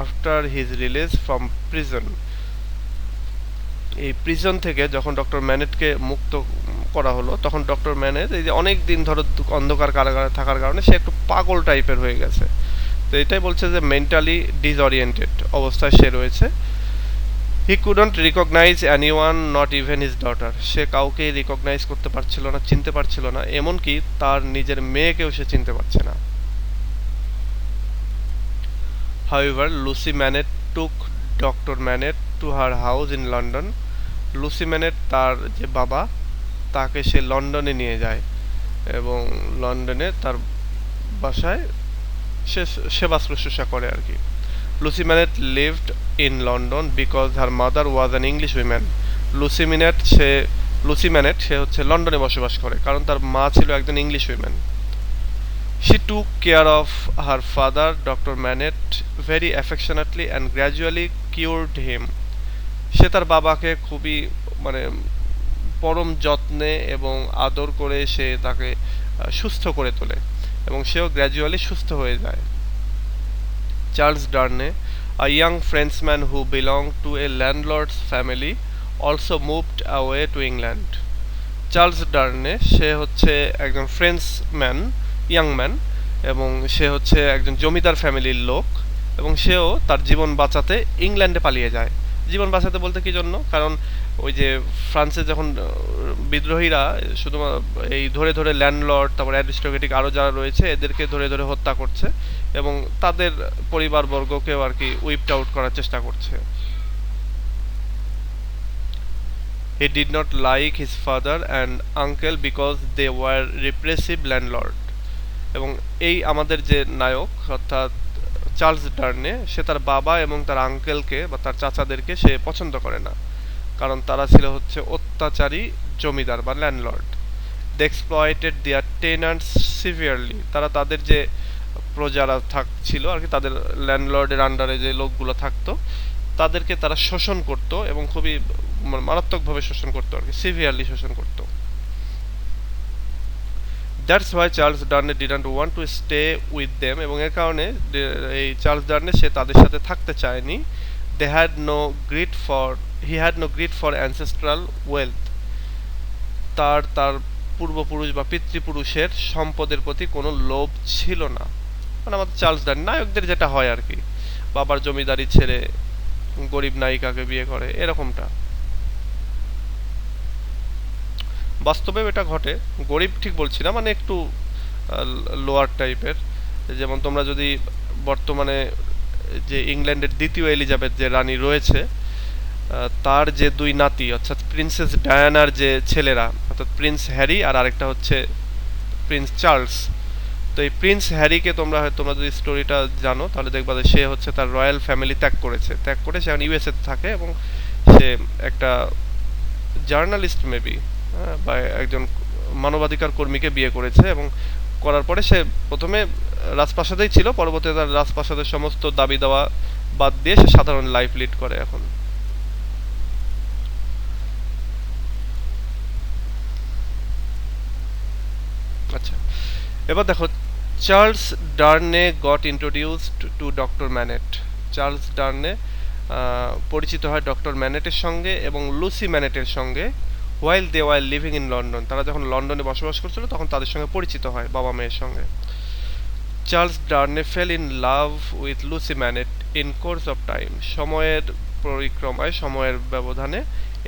after his release from prison. এই প্রিজন থেকে যখন ডক্টর ম্যানেটকে মুক্ত করা হলো, তখন ডক্টর ম্যানেট এই যে অনেক দিন ধরে অন্ধকার কারাগারে থাকার কারণে সে একটু পাগল টাইপের হয়ে গেছে। তো এটাই বলছে যে মেন্টালি ডিসঅরিয়েন্টেড অবস্থায় সে রয়েছে। He couldn't recognize anyone, not even his daughter. সে কাউকে রিকগনাইজ করতে পারছিল না, চিনতে পারছিল না, এমনকি তার নিজের মেয়েকেও সে চিনতে পারছে না। However, Lucy Manet took Dr. Manet to her house in London. Lucy Manet তার যে বাবা, তাকে সে লন্ডনে নিয়ে যায় এবং লন্ডনে তার বাসায় সে সেবা শুশ্রূষা করে আর কি। Lucy Manet lived in London because her mother was an English woman. Lucy Manet say Lucy ম্যানেট সে হচ্ছে লন্ডনে বসবাস করে কারণ তার মা ছিল একজন English women. She took care of her father, Dr. Manet, very affectionately and gradually cured him. সে তার বাবাকে খুবই মানে পরম যত্নে এবং আদর করে সে তাকে সুস্থ করে তোলে এবং সেও গ্র্যাজুয়ালি সুস্থ হয়ে যায়। Charles Darnay, a young Frenchman who belonged to a landlord's family, also moved away to England. Charles Darnay সে হচ্ছে একজন ফ্রেঞ্চ ম্যান, ইয়াং ম্যান, এবং সে হচ্ছে একজন জমিদার ফ্যামিলির লোক এবং সেও তার জীবন বাঁচাতে ইংল্যান্ডে পালিয়ে যায়। জীবন বাঁচাতে বলতে কি জন্য? কারণ ওই যে ফ্রান্সে যখন বিদ্রোহীরা শুধু এই ধরে ধরে ল্যান্ডলর্ড তারপর অ্যারিস্টোক্রেটিক আরও যারা রয়েছে এদেরকে ধরে ধরে হত্যা করছে এবং তাদের পরিবারবর্গকেও আর কি উইপড আউট করার চেষ্টা করছে। He did not like his father and uncle because they were repressive landlord. এবং এই আমাদের যে নায়ক অর্থাৎ চার্লস ডার্নে সে তার বাবা এবং তার আঙ্কেলকে বা তার চাচাদেরকে সে পছন্দ করে না কারণ তারা ছিল হচ্ছে অত্যাচারী জমিদার বা ল্যান্ডলর্ড। দে এক্সপ্লয়েটেড দেয়ার টেনান্টস সিভিয়ারলি, তারা তাদের যে প্রজারা ছিল আর কি তাদের ল্যান্ডলর্ডের আন্ডারে যে লোকগুলো থাকতো তাদেরকে তারা শোষণ করত এবং খুবই মারাত্মকভাবে শোষণ করতো আর কি, সিভিয়ারলি শোষণ করতো। That's why Charles Darnay didn't want to stay with them, এবং এর কারণে এই চার্লস ডার্নে সে তাদের সাথে থাকতে চায়নি। They had no greed for he had no greed for ancestral wealth, তার পূর্বপুরুষ বা পিতৃপুরুষের সম্পদের প্রতি কোনো লোভ ছিল না। মানে আমাদের চার্লস ডার্নে নায়কদের যেটা হয় আর কি, বাবার জমিদারি ছেড়ে গরিব নায়িকাকে বিয়ে করে এরকমটা। বাস্তবে এটা ঘটে, গরিব ঠিক বলছি না, মানে একটু লোয়ার টাইপের। যেমন তোমরা যদি বর্তমানে যে ইংল্যান্ডের দ্বিতীয় এলিজাবেথ যে রানী রয়েছে তার যে দুই নাতি অর্থাৎ প্রিন্সেস ডায়ানার যে ছেলেরা অর্থাৎ প্রিন্স হ্যারি আর আরেকটা হচ্ছে প্রিন্স চার্লস, তো এই প্রিন্স হ্যারিকে তোমরা যদি স্টোরিটা জানো তাহলে দেখবা যে সে হচ্ছে তার রয়্যাল ফ্যামিলি ত্যাগ করে সে এখন ইউএসএ থাকে এবং সে একটা জার্নালিস্ট মেবি বা একজন মানবাধিকার কর্মীকে বিয়ে করেছে এবং করার পরে সে প্রথমে রাজপ্রাসাদেই ছিল, পরবর্তীতে তার রাজপ্রাসাদের সমস্ত দাবি দেওয়া বাদ দিয়ে সে সাধারণ লাইফ লিড করে এখন। আচ্ছা, এবার দেখো Charles Darnay got introduced to Doctor Manette. Charles Darnay পরিচিত হয় ডক্টর ম্যানেটের সঙ্গে এবং লুসি ম্যানেটের সঙ্গে while they were living in London, তারা যখন লন্ডনে বসবাস করছিল তখন তাদের সঙ্গে পরিচিত হয় বাবা মেয়ের সঙ্গে। Charles Darnay fell in love with Lucie Manette in course of time, সময়ের পরিক্রমায় সময়ের ব্যবধানে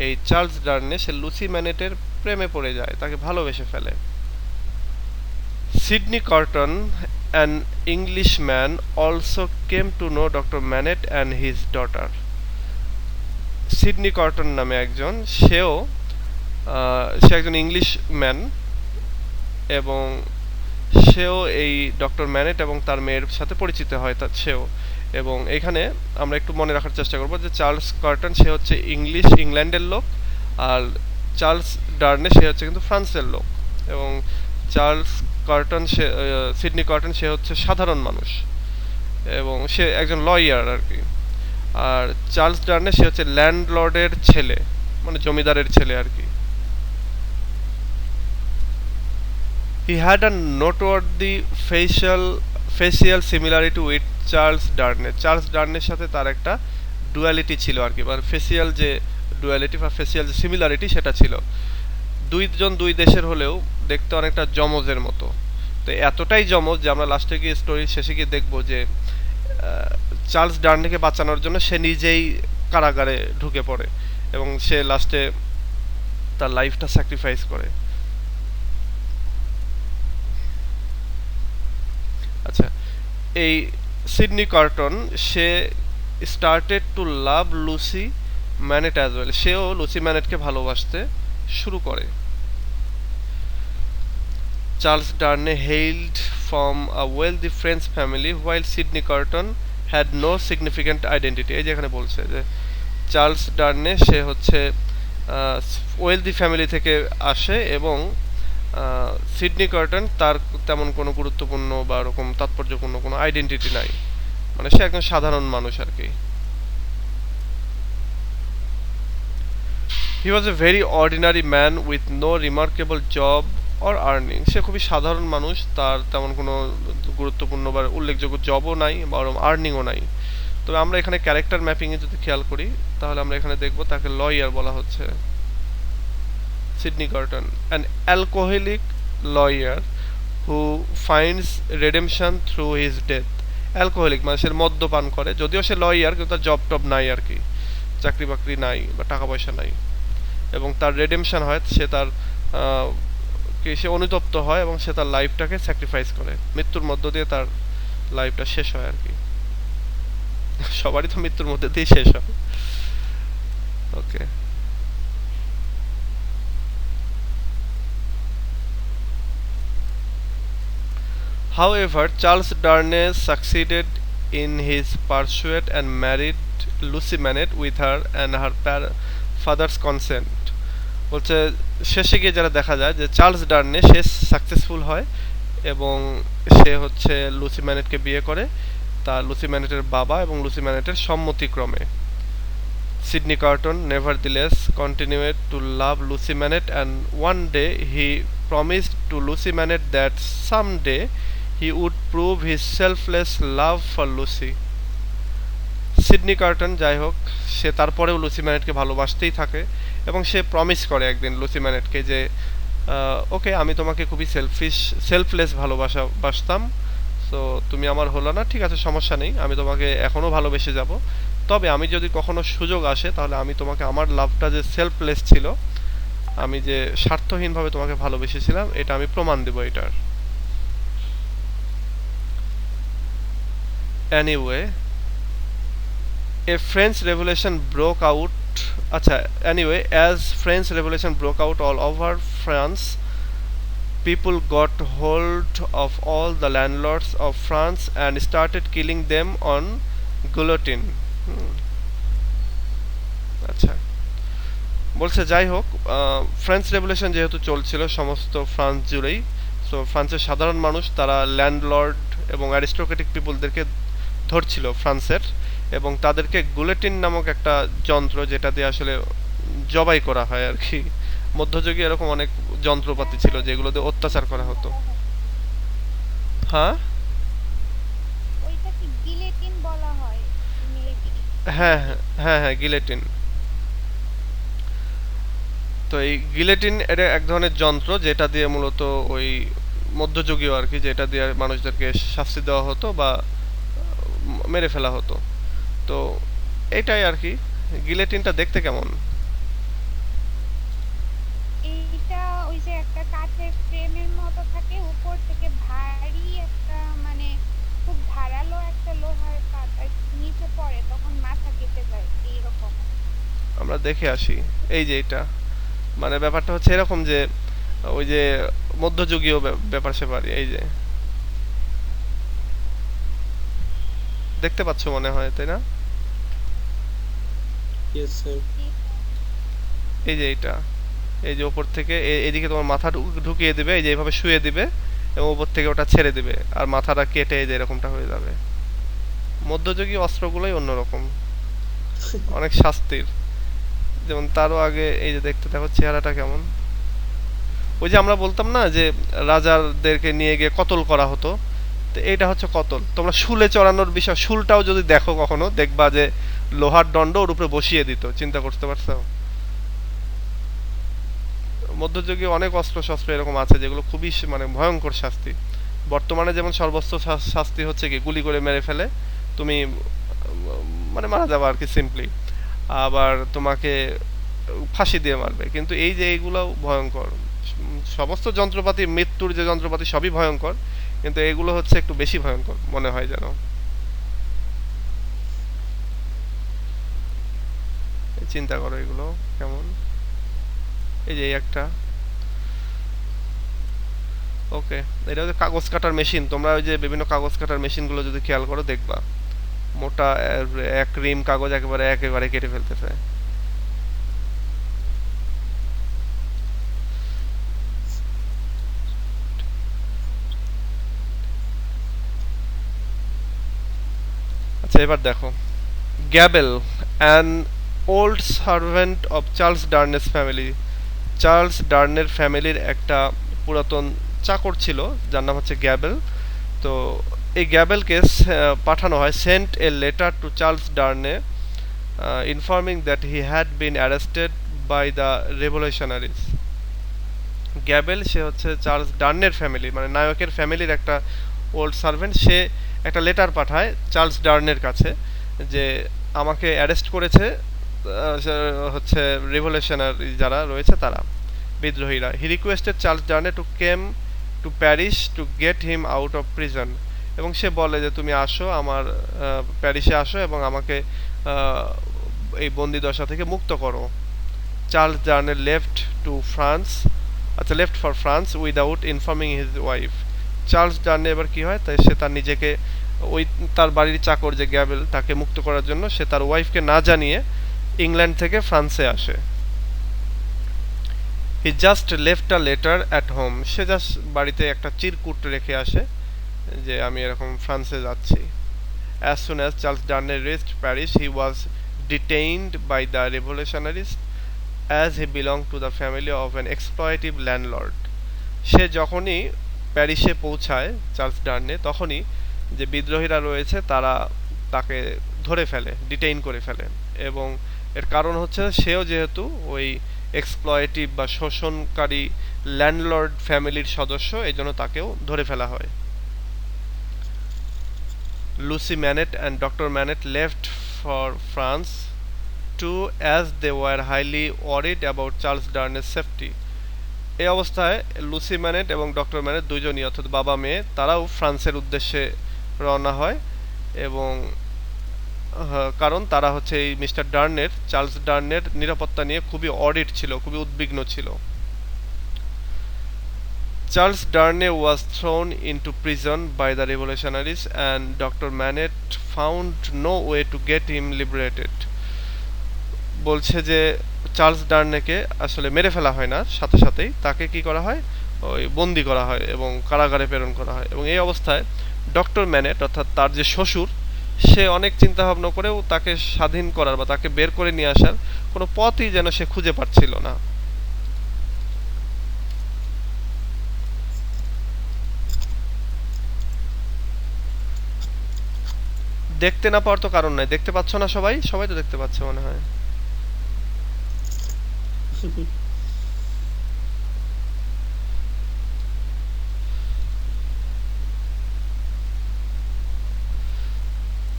এই চার্লস ডার্নে সে লুসি ম্যানেটের প্রেমে পড়ে যায়, তাকে ভালোবেসে ফেলে। Sydney Carton, an Englishman, also came to know Dr. Manet and his daughter. Sydney Carton নামে একজন, সে একজন ইংলিশ ম্যান এবং সেও এই ডক্টর ম্যানেট এবং তার মেয়ের সাথে পরিচিত হয় সেও। এবং এখানে আমরা একটু মনে রাখার চেষ্টা করব যে চার্লস কর্টন সে হচ্ছে ইংল্যান্ডের লোক আর চার্লস ডার্নে সে হচ্ছে কিন্তু ফ্রান্সের লোক, এবং চার্লস কর্টন সিডনি কর্টন সে হচ্ছে সাধারণ মানুষ এবং সে একজন লয়ার আর কি। আর চার্লস ডার্নে সে হচ্ছে ল্যান্ডলর্ডের ছেলে, মানে জমিদারের ছেলে আর কি। He had a noteworthy facial similarity with Charles Darnay. Charles ডার্নের সাথে তার একটা ডুয়ালিটি ছিল আর কি, মানে ফেসিয়াল যে ডুয়ালিটি বা ফেসিয়াল যে সিমিলারিটি সেটা ছিল। দুইজন দুই দেশের হলেও দেখতে অনেকটা যমজের মতো। তো এতটাই যমজ যে আমরা লাস্টে গিয়ে স্টোরির শেষে গিয়ে দেখবো যে চার্লস ডার্নেকে বাঁচানোর জন্য সে নিজেই কারাগারে ঢুকে পড়ে এবং সে লাস্টে তার লাইফটা স্যাক্রিফাইস করে। আচ্ছা, এই সিডনি কর্টন সে started to love Lucie Manette as well, সেও লুসি ম্যানেটকে ভালোবাসতে শুরু করে। Charles Darnay hailed from a wealthy French family while Sidney Carton had no significant identity. এই যে এখানে বলছে যে চার্লস ডার্নে সে হচ্ছে ওয়েলদি ফ্যামিলি থেকে আসে এবং সিডনি কার্টন তার তেমন কোনো গুরুত্বপূর্ণ বা ওরকম তাৎপর্যপূর্ণ কোনো আইডেন্টিটি নাই, মানে সে একজন সাধারণ মানুষ আর কি। He was a very ordinary man with no remarkable job or earning. সে খুবই সাধারণ মানুষ, তার তেমন কোনো গুরুত্বপূর্ণ বা উল্লেখযোগ্য জবও নাই বা আর্নিংও নাই। তবে আমরা এখানে ক্যারেক্টার ম্যাপিংয়ে যদি খেয়াল করি তাহলে আমরা এখানে দেখব তাকে লয়ার বলা হচ্ছে। Sydney carton an alcoholic lawyer who finds redemption through his death. Alcoholic মানে সে মদ্যপান করে, যদিও সে লয়ার কিন্তু তার জব টব নাই আর কি, চাকরি বাকরি নাই বা টাকা পয়সা নাই, এবং তার রেডেমশন হয়, সে তার কি সে অনুতপ্ত হয় এবং সে তার লাইফটাকে স্যাক্রিফাইস করে, মৃত্যুর মধ্য দিয়ে তার লাইফটা শেষ হয় আর কি। সবারই তো মৃত্যুর মধ্যে দিয়ে শেষ হয়। ওকে, however, Charles Darnay succeeded in his pursuit and married Lucy Manet with her and her father's consent. বলছে শেষে গিয়ে যারা দেখা যায় যে চার্লস ডার্নে সে সাকসেসফুল হয় এবং সে হচ্ছে লুসি ম্যানেটকে বিয়ে করে, তার লুসি ম্যানেটের বাবা এবং Lucie ম্যানেটের সম্মতিক্রমে। Sidney Carton nevertheless continued to love Lucy Manet, and one day he promised to Lucy Manet that someday he would prove his selfless love for Lucy. Sydney carton যাই হোক সে তারপরেও Lucy ম্যানেটকে ভালোবাসতেই থাকে এবং সে promise করে একদিন Lucy ম্যানেটকে যে ওকে আমি তোমাকে খুবই সেলফলেস বাসতাম, সো তুমি আমার হলো না, ঠিক আছে সমস্যা নেই, আমি তোমাকে এখনও ভালোবেসে যাব, তবে আমি যদি কখনো সুযোগ আসে তাহলে আমি তোমাকে আমার লাভটা যে সেলফলেস ছিল, আমি যে স্বার্থহীনভাবে তোমাকে ভালোবেসেছিলাম, এটা আমি প্রমাণ দেব এটার। Anyway a French Revolution broke out. Anyway, as French Revolution broke out all over France, people got hold of all the landlords of France and started killing them on guillotine. আচ্ছা, বলছে যাই হোক ফ্রেঞ্চ রেভলিউশন যেহেতু চলছিল সমস্ত France জুড়েই, so ফ্রান্সের সাধারণ মানুষ তারা ল্যান্ডলর্ড এবং অ্যারিস্টোক্রেটিক পিপলদেরকে ধরছিল ফ্রান্সের, এবং তাদেরকে গুলেটিন নামক একটা যন্ত্র যেটা দিয়ে আসলে জবাই করা হয় আর কি। মধ্যযুগে এরকম অনেক যন্ত্রপাতি ছিল যেগুলো দিয়ে অত্যাচার করা হতো। হ্যাঁ ওইটাকে গিলেটিন বলা হয় ইংরেজি। হ্যাঁ হ্যাঁ হ্যাঁ গিলেটিন। তো এই গিলেটিন এটা এক ধরনের যন্ত্র যেটা দিয়ে মূলত ওই মধ্যযুগীয় আর কি, যেটা দিয়ে মানুষদেরকে শাস্তি দেওয়া হতো বা মেরে ফেলা হতো। তো এটাই আর কি। গিলেটিনটা দেখতে কেমন? এইটা ওই যে একটা কাচের ফ্রেমের মতো থাকে, উপর থেকে ভারী একটা মানে খুব ধারালো একটা লোহার পাতা নিচে পড়ে, তখন মাথা কেটে যায় এইরকম। আমরা দেখে আসি। এই যে এটা মানে ব্যাপারটা হচ্ছে এরকম যে ওই যে মধ্যযুগীয় ব্যাপার স্যাপার, এই যে দেখতে পাচ্ছ মনে হয়, তাই না? Yes, sir. এই যে এটা, এই যে উপর থেকে এদিকে তোমার মাথা ঢুকিয়ে দিবে, এই যে এইভাবে শুয়ে দিবে এবং উপর থেকে ওটা ছেড়ে দিবে আর মাথাটা কেটে এই যে এরকমটা হয়ে যাবে। মধ্যযুগীয় অস্ত্রগুলোই অন্যরকম, অনেক শাস্তির। যেমন তারও আগে এই যে দেখতে দেখো চেহারাটা কেমন। ওই যে আমরা বলতাম না যে রাজাদেরকে নিয়ে গিয়ে কতল করা হতো, তো এইটা হচ্ছে কতল। তোমরা শুলে চড়ানোর বিষয়, শুলটাও যদি দেখো কখনো দেখবা যে লোহার দণ্ড ওর উপরে বসিয়ে দিত, চিন্তা করতে পারছো? মধ্যযুগে অনেক অস্ত্র শস্ত্র এরকম আছে যেগুলো খুবই মানে ভয়ঙ্কর শাস্তি। বর্তমানে যেমন সর্বোচ্চ শাস্তি হচ্ছে কি গুলি করে মেরে ফেলে, তুমি মানে মারা যাবে আর কি সিম্পলি, আবার তোমাকে ফাঁসি দিয়ে মারবে। কিন্তু এই যে এইগুলো ভয়ঙ্কর, সমস্ত যন্ত্রপাতি, মৃত্যুর যে যন্ত্রপাতি সবই ভয়ঙ্কর, কিন্তু এগুলো হচ্ছে একটু বেশি ভয়ঙ্কর মনে হয় যেন। চিন্তা করো এগুলো কেমন। এই যে একটা, ওকে, এটা হচ্ছে কাগজ কাটার মেশিন। তোমরা ওই যে বিভিন্ন কাগজ কাটার মেশিনগুলো যদি খেয়াল করো দেখবা মোটা এক রিম কাগজ একেবারে একেবারে কেটে ফেলতেছে। আচ্ছা এবার দেখো, Gabelle, an old servant of Charles Darnay's family. Charles ডার্নের ফ্যামিলির একটা পুরাতন চাকর ছিল যার নাম হচ্ছে গ্যাবেল। তো এই গ্যাবেলকে পাঠানো হয়, sent a letter to Charles Darnay informing that he had been arrested by the revolutionaries. Gabelle সে হচ্ছে চার্লস ডার্নের ফ্যামিলি মানে নায়কের ফ্যামিলির একটা ওল্ড সার্ভেন্ট। সে একটা লেটার পাঠায় চার্লস ডার্নের কাছে যে আমাকে অ্যারেস্ট করেছে হচ্ছে রিভলিউশনারি যারা রয়েছে তারা, বিদ্রোহীরা। He requested Charles Darnay to came to Paris to get him out of prison. এবং সে বলে যে তুমি আসো আমার প্যারিসে আসো এবং আমাকে এই বন্দি দশা থেকে মুক্ত করো। Charles Darnay left to France, আচ্ছা left for France without informing his wife. Charles Darnay এবার কি হয়, তাই সে তার নিজেকে ওই তার বাড়ির চাকর যে গ্যাবেল তাকে মুক্ত করার জন্য সে তার ওয়াইফকে না জানিয়ে ইংল্যান্ড থেকে ফ্রান্সে আসে। He just left a letter at home, say just বাড়িতে একটা চিরকুট রেখে আসে যে আমি এরকম ফ্রান্সে যাচ্ছি। As soon as Charles Darnay reached Paris he was detained by the revolutionaries as he belong to the family of an exploitative landlord. সে যখনই প্যারিসে পৌঁছায় চার্লস ডার্নে তখনই যে বিদ্রোহীরা রয়েছে তারা তাকে ধরে ফেলে, ডিটেইন করে ফেলে। এবং এর কারণ হচ্ছে সেও যেহেতু ওই এক্সপ্লয়েটিভ বা শোষণকারী ল্যান্ডলর্ড ফ্যামিলির সদস্য, এই জন্য তাকেও ধরে ফেলা হয়। Lucie Manette and Doctor Manette left for France too as they were highly worried about Charles ডার্নের সেফটি। এই অবস্থায় লুসি ম্যানেট এবং ডক্টর ম্যানেট দুজনই অর্থাৎ বাবা মেয়ে তারাও ফ্রান্সের উদ্দেশ্যে রওনা হয়। এবং কারণ তারা হচ্ছে এই মিস্টার ডার্নের, চার্লস ডার্নের নিরাপত্তা নিয়ে খুবই অডিট ছিল, খুবই উদ্বিগ্ন ছিল। Charles Darnay was thrown into prison by the revolutionaries and Doctor Manette found no way to get him liberated. বলছে যে চার্লস ডার্নেকে আসলে মেরে ফেলা হয় না, সাথে সাথেই তাকে কি করা হয়, ওই বন্দি করা হয় এবং কারাগারে প্রেরণ করা হয়। এবং এই অবস্থায় ডক্টর ম্যানেট অর্থাৎ তার যে শ্বশুর, সে অনেক চিন্তা ভাবনা করেও তাকে স্বাধীন করার বা তাকে বের করে নিয়ে আসার কোনো পথই যেন সে খুঁজে পাচ্ছিল না। দেখতে না পাওয়ার তো কারণ নাই, দেখতে পাচ্ছ না সবাই? সবাই তো দেখতে পাচ্ছে মনে হয়।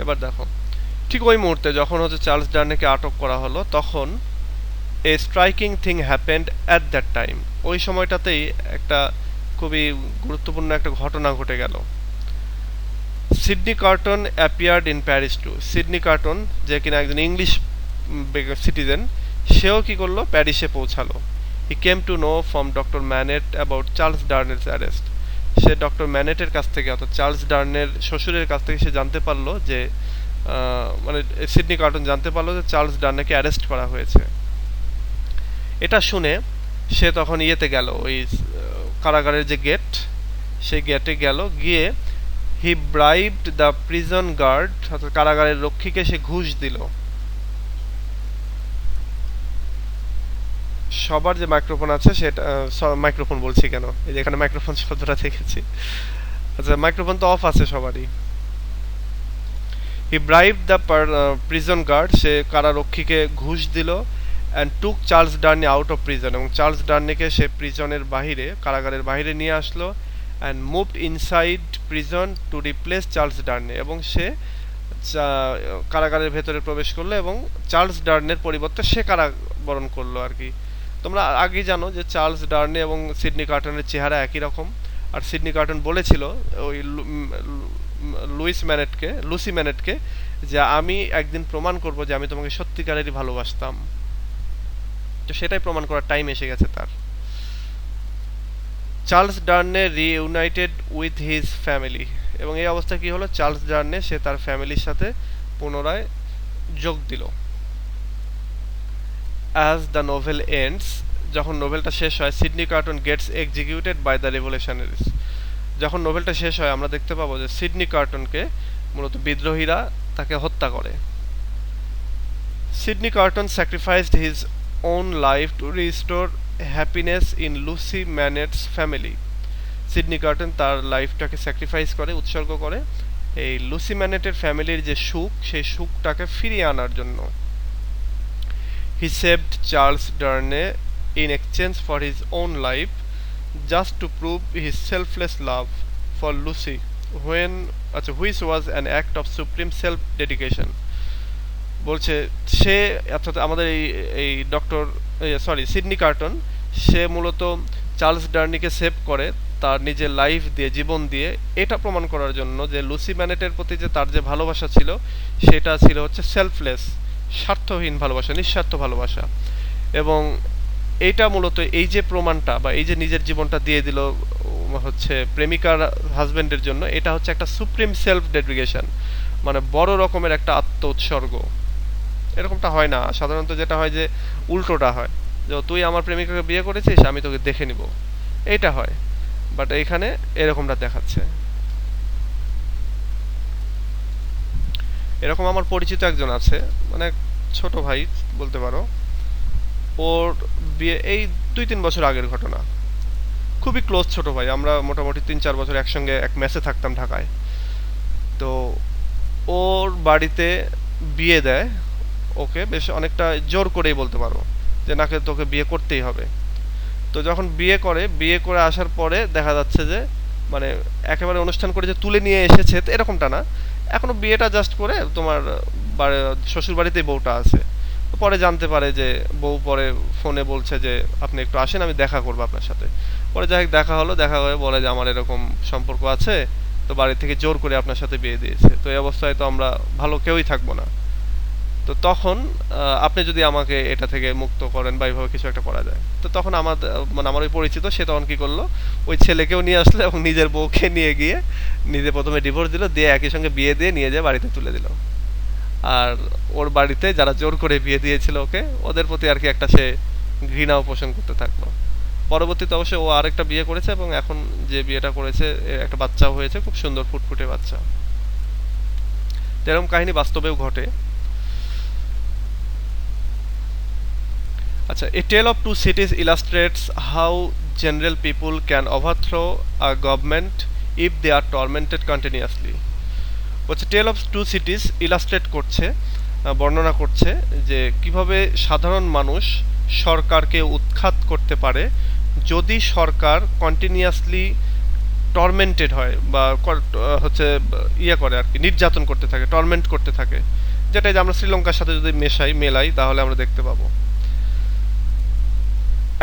এবার দেখো, ঠিক ওই মুহূর্তে যখন হচ্ছে চার্লস ডার্নেকে আটক করা হলো তখন a striking thing happened at that time. ওই সময়টাতেই একটা খুবই গুরুত্বপূর্ণ একটা ঘটনা ঘটে গেল। Sydney Carton appeared in Paris too. Sydney Carton যে কিনা একজন ইংলিশ সিটিজেন, সেও কি করলো, প্যারিসে পৌঁছালো। He came to know from Doctor Manette about Charles ডার্নের অ্যারেস্ট। সে ডক্টর ম্যানেটের কাছ থেকে অর্থাৎ চার্লস ডার্নের শ্বশুরের কাছ থেকে সে জানতে পারলো যে মানে সিডনি কার্টন জানতে পারলো যে চার্লস ডার্নেকে অ্যারেস্ট করা হয়েছে। এটা শুনে সে তখন ইয়েতে গেল, ওই কারাগারের যে গেট, সেই গেটে গেল, গিয়ে হি ব্রাইবড দ্য প্রিজন গার্ড অর্থাৎ কারাগারের রক্ষীকে সে ঘুষ দিল। সবার যে মাইক্রোফোন আছে সেটা, মাইক্রোফোন বলছি কেন, এই যে এখানে মাইক্রোফোন শব্দটা দেখেছি, আচ্ছা মাইক্রোফোন তো অফ আছে সবারই। He bribed the prison guard, সে কারারক্ষীকে ঘুষ দিল। And took Charles Darnay out of prison, এবং চার্লস ডার্নিকে সে প্রিজনের বাহিরে, কারাগারের বাহিরে নিয়ে আসলো। And moved inside prison to replace Charles Darnay, এবং সে কারাগারের ভেতরে প্রবেশ করলো এবং চার্লস ডার্নের পরিবর্তে সে কারাবরণ করলো আর কি। তোমরা আগেই জানো যে চার্লস ডার্নে এবং সিডনি কার্টনের চেহারা একই রকম। আর সিডনি কার্টন বলেছিল ওই লুসি ম্যানেটকে যে আমি একদিন প্রমাণ করব যে আমি তোমাকে সত্যিকারেরই ভালোবাসতাম। তো সেটাই প্রমাণ করার টাইম এসে গেছে তার। Charles ডার্নে reunited with his family, এবং এই অবস্থা কি হলো, চার্লস ডার্নে সে তার ফ্যামিলির সাথে পুনরায় যোগ দিল। অ্যাজ দ্য নোভেল এন্ডস, যখন নোভেলটা শেষ হয়, Sydney Carton gets executed by the revolutionaries. যখন নোভেলটা শেষ হয় আমরা দেখতে পাবো যে সিডনি কার্টনকে মূলত বিদ্রোহীরা তাকে হত্যা করে। Sydney Carton sacrificed his own life to restore happiness in Lucie Manette's family. Sydney Carton তার লাইফটাকে স্যাক্রিফাইস করে, উৎসর্গ করে এই লুসি ম্যানেটের ফ্যামিলির যে সুখ, সেই সুখটাকে ফিরিয়ে আনার জন্য। He saved Charles Darnay in exchange for his own life, just to prove his selfless love for Lucy, when which was an act of supreme self-dedication. বলছে সে, অর্থাৎ আমাদের এই ডক্টর, সরি, সিডনি কার্টন, সে মূলত চার্লস ডার্নিকে সেভ করে তার নিজের life দিয়ে, জীবন দিয়ে, এটা প্রমাণ করার জন্য যে লুসি ম্যানেটের প্রতি যে তার যে ভালোবাসা ছিল সেটা ছিল হচ্ছে সেলফলেস, স্বার্থহীন ভালোবাসা, নিঃস্বার্থ ভালোবাসা। এবং এইটা মূলত এই যে প্রমাণটা বা এই যে নিজের জীবনটা দিয়ে দিল হচ্ছে প্রেমিকার হাজবেন্ডের জন্য, এটা হচ্ছে একটা সুপ্রিম সেলফ ডেডিকেশন, মানে বড় রকমের একটা আত্ম উৎসর্গ। এরকমটা হয় না সাধারণত, যেটা হয় যে উল্টোটা হয়, যে তুই আমার প্রেমিকাকে বিয়ে করেছিস আমি তোকে দেখে নিব, এইটা হয়। বাট এইখানে এরকমটা দেখাচ্ছে। এরকম আমার পরিচিত একজন আছে, মানে ছোট ভাই বলতে পারো। ওর বিয়ে এই 2-3 বছর আগের ঘটনা। খুবই ক্লোজ ছোট ভাই, আমরা মোটামুটি 3-4 বছর একসঙ্গে এক মেসে থাকতাম ঢাকায়। তো ওর বাড়িতে বিয়ে দেয় ওকে, বেশ অনেকটা জোর করেই বলতে পারো, যে নাকি তোকে বিয়ে করতেই হবে। তো যখন বিয়ে করে আসার পরে দেখা যাচ্ছে যে মানে একেবারে অনুষ্ঠান করে যে তুলে নিয়ে এসেছে এরকমটা না, এখনো বিয়েটা জাস্ট করে তোমার শ্বশুর বাড়িতেই বউটা আছে। পরে জানতে পারে যে বউ পরে ফোনে বলছে যে আপনি একটু আসেন, আমি দেখা করবো আপনার সাথে। পরে যাই হোক দেখা হলো, দেখা হয়ে বলে যে আমার এরকম সম্পর্ক আছে, তো বাড়ি থেকে জোর করে আপনার সাথে বিয়ে দিয়েছে, তো এই অবস্থায় তো আমরা ভালো কেউই থাকবো না। তো তখন আপনি যদি আমাকে এটা থেকে মুক্ত করেন বা এইভাবে কিছু একটা করা যায়, তো তখন মানে আমার ওই পরিচিত সে তখন কি করলো, ওই ছেলেকেও নিয়ে আসলো এবং নিজের বউকে নিয়ে গিয়ে নিজে প্রথমে ডিভোর্স দিল, দিয়ে একই সঙ্গে বিয়ে দিয়ে নিয়ে যেয়ে বাড়িতে তুলে দিল। আর ওর বাড়িতে যারা জোর করে বিয়ে দিয়েছিল ওকে, ওদের প্রতি আর কি একটা সে ঘৃণাও পোষণ করতে থাকলো। পরবর্তীতে অবশ্য ও আরেকটা বিয়ে করেছে এবং এখন যে বিয়েটা করেছে একটা বাচ্চাও হয়েছে, খুব সুন্দর ফুটফুটে বাচ্চা। এরকম কাহিনী বাস্তবেও ঘটে। আচ্ছা, A Tale of Two Cities illustrates how general people can overthrow a government if they are tormented continuously. হচ্ছে টেল অফ টু সিটিজ ইলাস্ট্রেট করছে, বর্ণনা করছে যে কিভাবে সাধারণ মানুষ সরকারকে উৎখাত করতে পারে যদি সরকার কন্টিনিউয়াসলি টর্মেন্টেড হয় বা হচ্ছে করে আর কি, নির্যাতন করতে থাকে, টর্মেন্ট করতে থাকে, যেটা যে আমরা শ্রীলঙ্কার সাথে যদি মেলাই তাহলে আমরা দেখতে পাবো।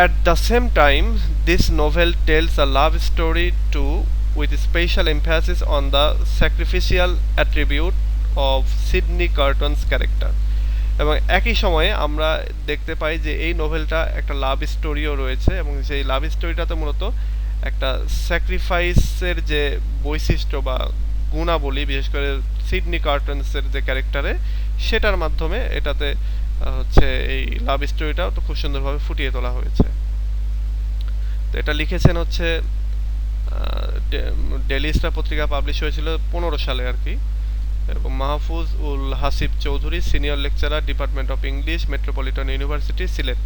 At the same time, this novel tells a love story too, with special emphasis on the sacrificial attribute of Sidney Carton's character. এবং একই সময়ে আমরা দেখতে পাই যে এই নোভেলটা একটা লাভ স্টোরিও রয়েছে, এবং সেই লাভ স্টোরিটাতে মূলত একটা স্যাক্রিফাইসের যে বৈশিষ্ট্য বা গুণাবলী, বিশেষ করে সিডনি কার্টনসের যে ক্যারেক্টারে, সেটার মাধ্যমে এটাতে হচ্ছে এই লাভ স্টোরিটাও তো খুব সুন্দরভাবে ফুটিয়ে তোলা হয়েছে। তো এটা লিখেছেন হচ্ছে ডেইলি স্টার পত্রিকা পাবলিশ হয়েছিল 15 সালে আর কি, এবং Mahfuz ul Hasib Chowdhury, senior lecturer, department of English, Metropolitan University, Sylhet.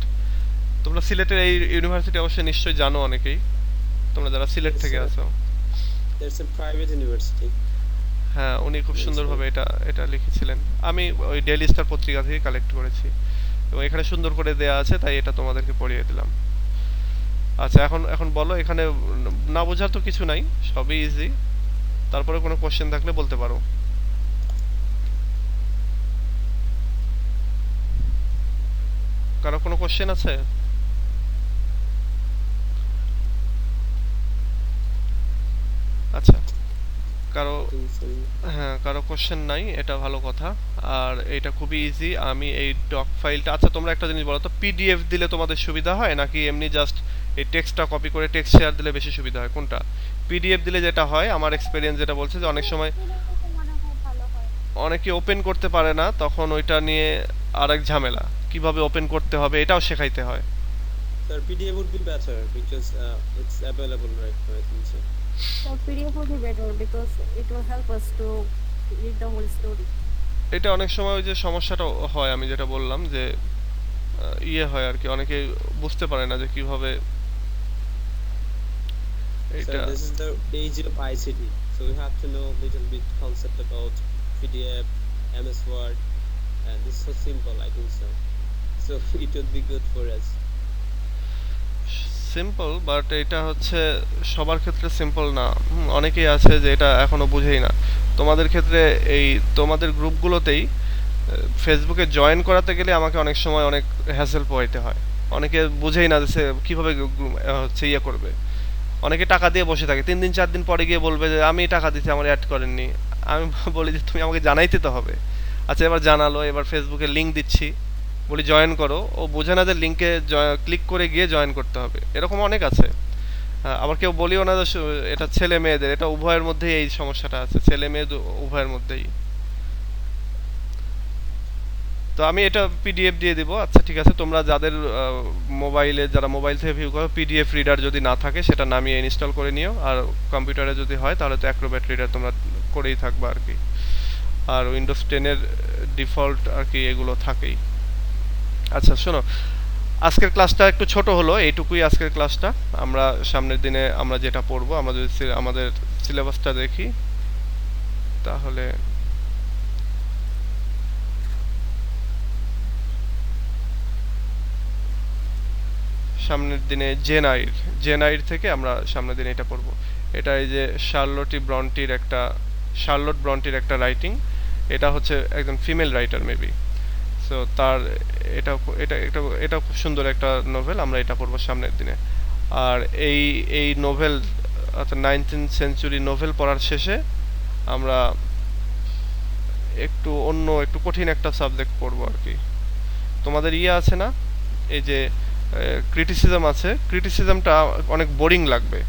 তোমরা সিলেটের এই ইউনিভার্সিটি অবশ্যই নিশ্চয়ই জানো অনেকেই, তোমরা যারা সিলেট থেকে আছো। It's a private university. হ্যাঁ, উনি খুব সুন্দরভাবে এটা লিখেছিলেন। আমি ওই ডেইলি স্টার পত্রিকা থেকে কালেক্ট করেছি এবং এখানে সুন্দর করে দেয়া আছে, তাই এটা তোমাদেরকে পড়িয়ে দিলাম। আচ্ছা, এখন বলো, এখানে না বোঝার তো কিছু নাই, সবই ইজি। তারপরে কোনো কোশ্চেন থাকলে বলতে পারো। কারো কোনো কোশ্চেন আছে? আচ্ছা, কারো, হ্যাঁ, কারো কোশ্চেন নাই, এটা ভালো কথা। আর এটা খুবই ইজি। আমি এই ডক ফাইলটা, আচ্ছা তোমরা একটা জিনিস বলো তো, পিডিএফ দিলে তোমাদের সুবিধা হয় নাকি এমনি জাস্ট এই টেক্সটটা কপি করে টেক্সট শেয়ার দিলে বেশি সুবিধা হয়, কোনটা? পিডিএফ দিলে যেটা হয়, আমার এক্সপেরিয়েন্স যেটা বলছে যে অনেক সময়, মনে হয় ভালো হয়। অনেকে ওপেন করতে পারে না, তখন ওইটা নিয়ে আরেক ঝামেলা, কিভাবে ওপেন করতে হবে এটাও শেখাইতে হয়। Sir, PDF would be better because it's available right now, I think so. So PDF would be better because it will help us to read the whole story. এটা অনেক সময় ওই যে সমস্যাটা হয়, আমি যেটা বললাম যে ইয়ে হয় আর কি, অনেকে বুঝতে পারে না যে কিভাবে Sir, এটা। this is the age of ICT, so we have to know little bit concept about PDF, MS Word, and this is so simple, I think so. So it would be good for us. Simple, but এটা হচ্ছে সবার ক্ষেত্রে simple না। অনেকেই আছে যে এটা এখনো বুঝেই না। তোমাদের ক্ষেত্রে এই তোমাদের গ্রুপগুলোতেই ফেসবুকে জয়েন করাতে গেলে আমাকে অনেক সময় অনেক হ্যাসেল পোহাইতে হয়। অনেকে বুঝেই না যে সে কীভাবে হচ্ছে ইয়ে করবে। অনেকে টাকা দিয়ে বসে থাকে, 3 দিন 4 দিন পরে গিয়ে বলবে যে আমি টাকা দিচ্ছি, আমার অ্যাড করেননি। আমি বলি যে তুমি আমাকে জানাইতে তো হবে। আচ্ছা, এবার জানালো, এবার ফেসবুকে লিঙ্ক দিচ্ছি, বলি জয়েন করো, ও বোঝে না যে লিঙ্কে ক্লিক করে গিয়ে জয়েন করতে হবে। এরকম অনেক আছে। আবার কেউ বলিও না যে এটা ছেলে মেয়েদের, এটা উভয়ের মধ্যেই এই সমস্যাটা আছে, ছেলে মেয়ে উভয়ের মধ্যেই। তো আমি এটা পিডিএফ দিয়ে দিব। আচ্ছা ঠিক আছে, তোমরা যাদের মোবাইলে, যারা মোবাইল থেকে ভিউ করো, পিডিএফ রিডার যদি না থাকে সেটা নামিয়ে ইনস্টল করে নিও। আর কম্পিউটারে যদি হয় তাহলে তো অ্যাক্রোব্যাট রিডার তোমরা করেই থাকবা আর কি। আর উইন্ডোজ 10-এর ডিফল্ট আর কি এগুলো থাকেই। আচ্ছা শোনো, আজকের ক্লাসটা একটু ছোট হলো, এইটুকুই আজকের ক্লাসটা। আমরা সামনের দিনে আমরা যেটা পড়বো, আমরা যদি আমাদের সিলেবাসটা দেখি তাহলে সামনের দিনে জেনাইর থেকে আমরা সামনের দিনে এটা পড়বো। এটা এই যে শার্লট ব্রন্টির একটা রাইটিং। এটা হচ্ছে একজন ফিমেল রাইটার মেবি। সো তার এটা এটা এটা এটা খুব সুন্দর একটা নোভেল, আমরা এটা পড়বো সামনের দিনে। আর এই এই নোভেল অর্থাৎ 19th সেঞ্চুরি নোভেল পড়ার শেষে আমরা একটু কঠিন একটা সাবজেক্ট পড়বো আর কি। তোমাদের ইয়ে আছে না, এই যে ক্রিটিসিজম আছে, ক্রিটিসিজমটা অনেক বোরিং লাগবে।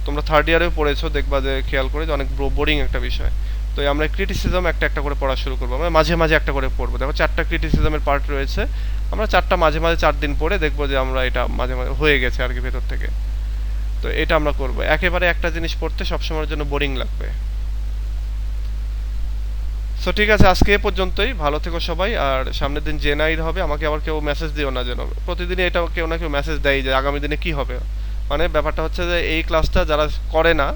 তোমরা থার্ড ইয়ারেও পড়েছো, দেখবা যে খেয়াল করে যে অনেক বোরিং একটা বিষয়। তো আমরা ক্রিটিসিজম একটা একটা করে পড়া শুরু করবো, আমরা মাঝে মাঝে একটা করে পড়বো। দেখো 4টা ক্রিটিসিজমের পার্ট রয়েছে, আমরা 4টা মাঝে মাঝে 4 দিন পরে দেখবো যে আমরা এটা মাঝে মাঝে হয়ে গেছে আর কি ভেতর থেকে। তো এটা আমরা করবো, একেবারে একটা জিনিস পড়তে সবসময়ের জন্য বোরিং লাগবে। সো ঠিক আছে, আজকে এ পর্যন্তই। ভালো থেকো সবাই। আর সামনের দিন জেনাইর হবে, আমাকে আবার কেউ মেসেজ দিও না যেন। প্রতিদিনই এটা কেউ না কেউ মেসেজ দেয় যে আগামী দিনে কি হবে। মানে ব্যাপারটা হচ্ছে যে এই ক্লাসটা যারা করে না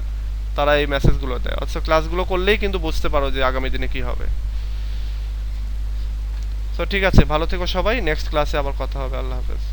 তারা এই মেসেজগুলো দেয়, অথচ ক্লাসগুলো করলেই কিন্তু বুঝতে পারো যে আগামী দিনে কি হবে। সো ঠিক আছে, ভালো থেকো সবাই। নেক্সট ক্লাসে আবার কথা হবে। আল্লাহ হাফেজ।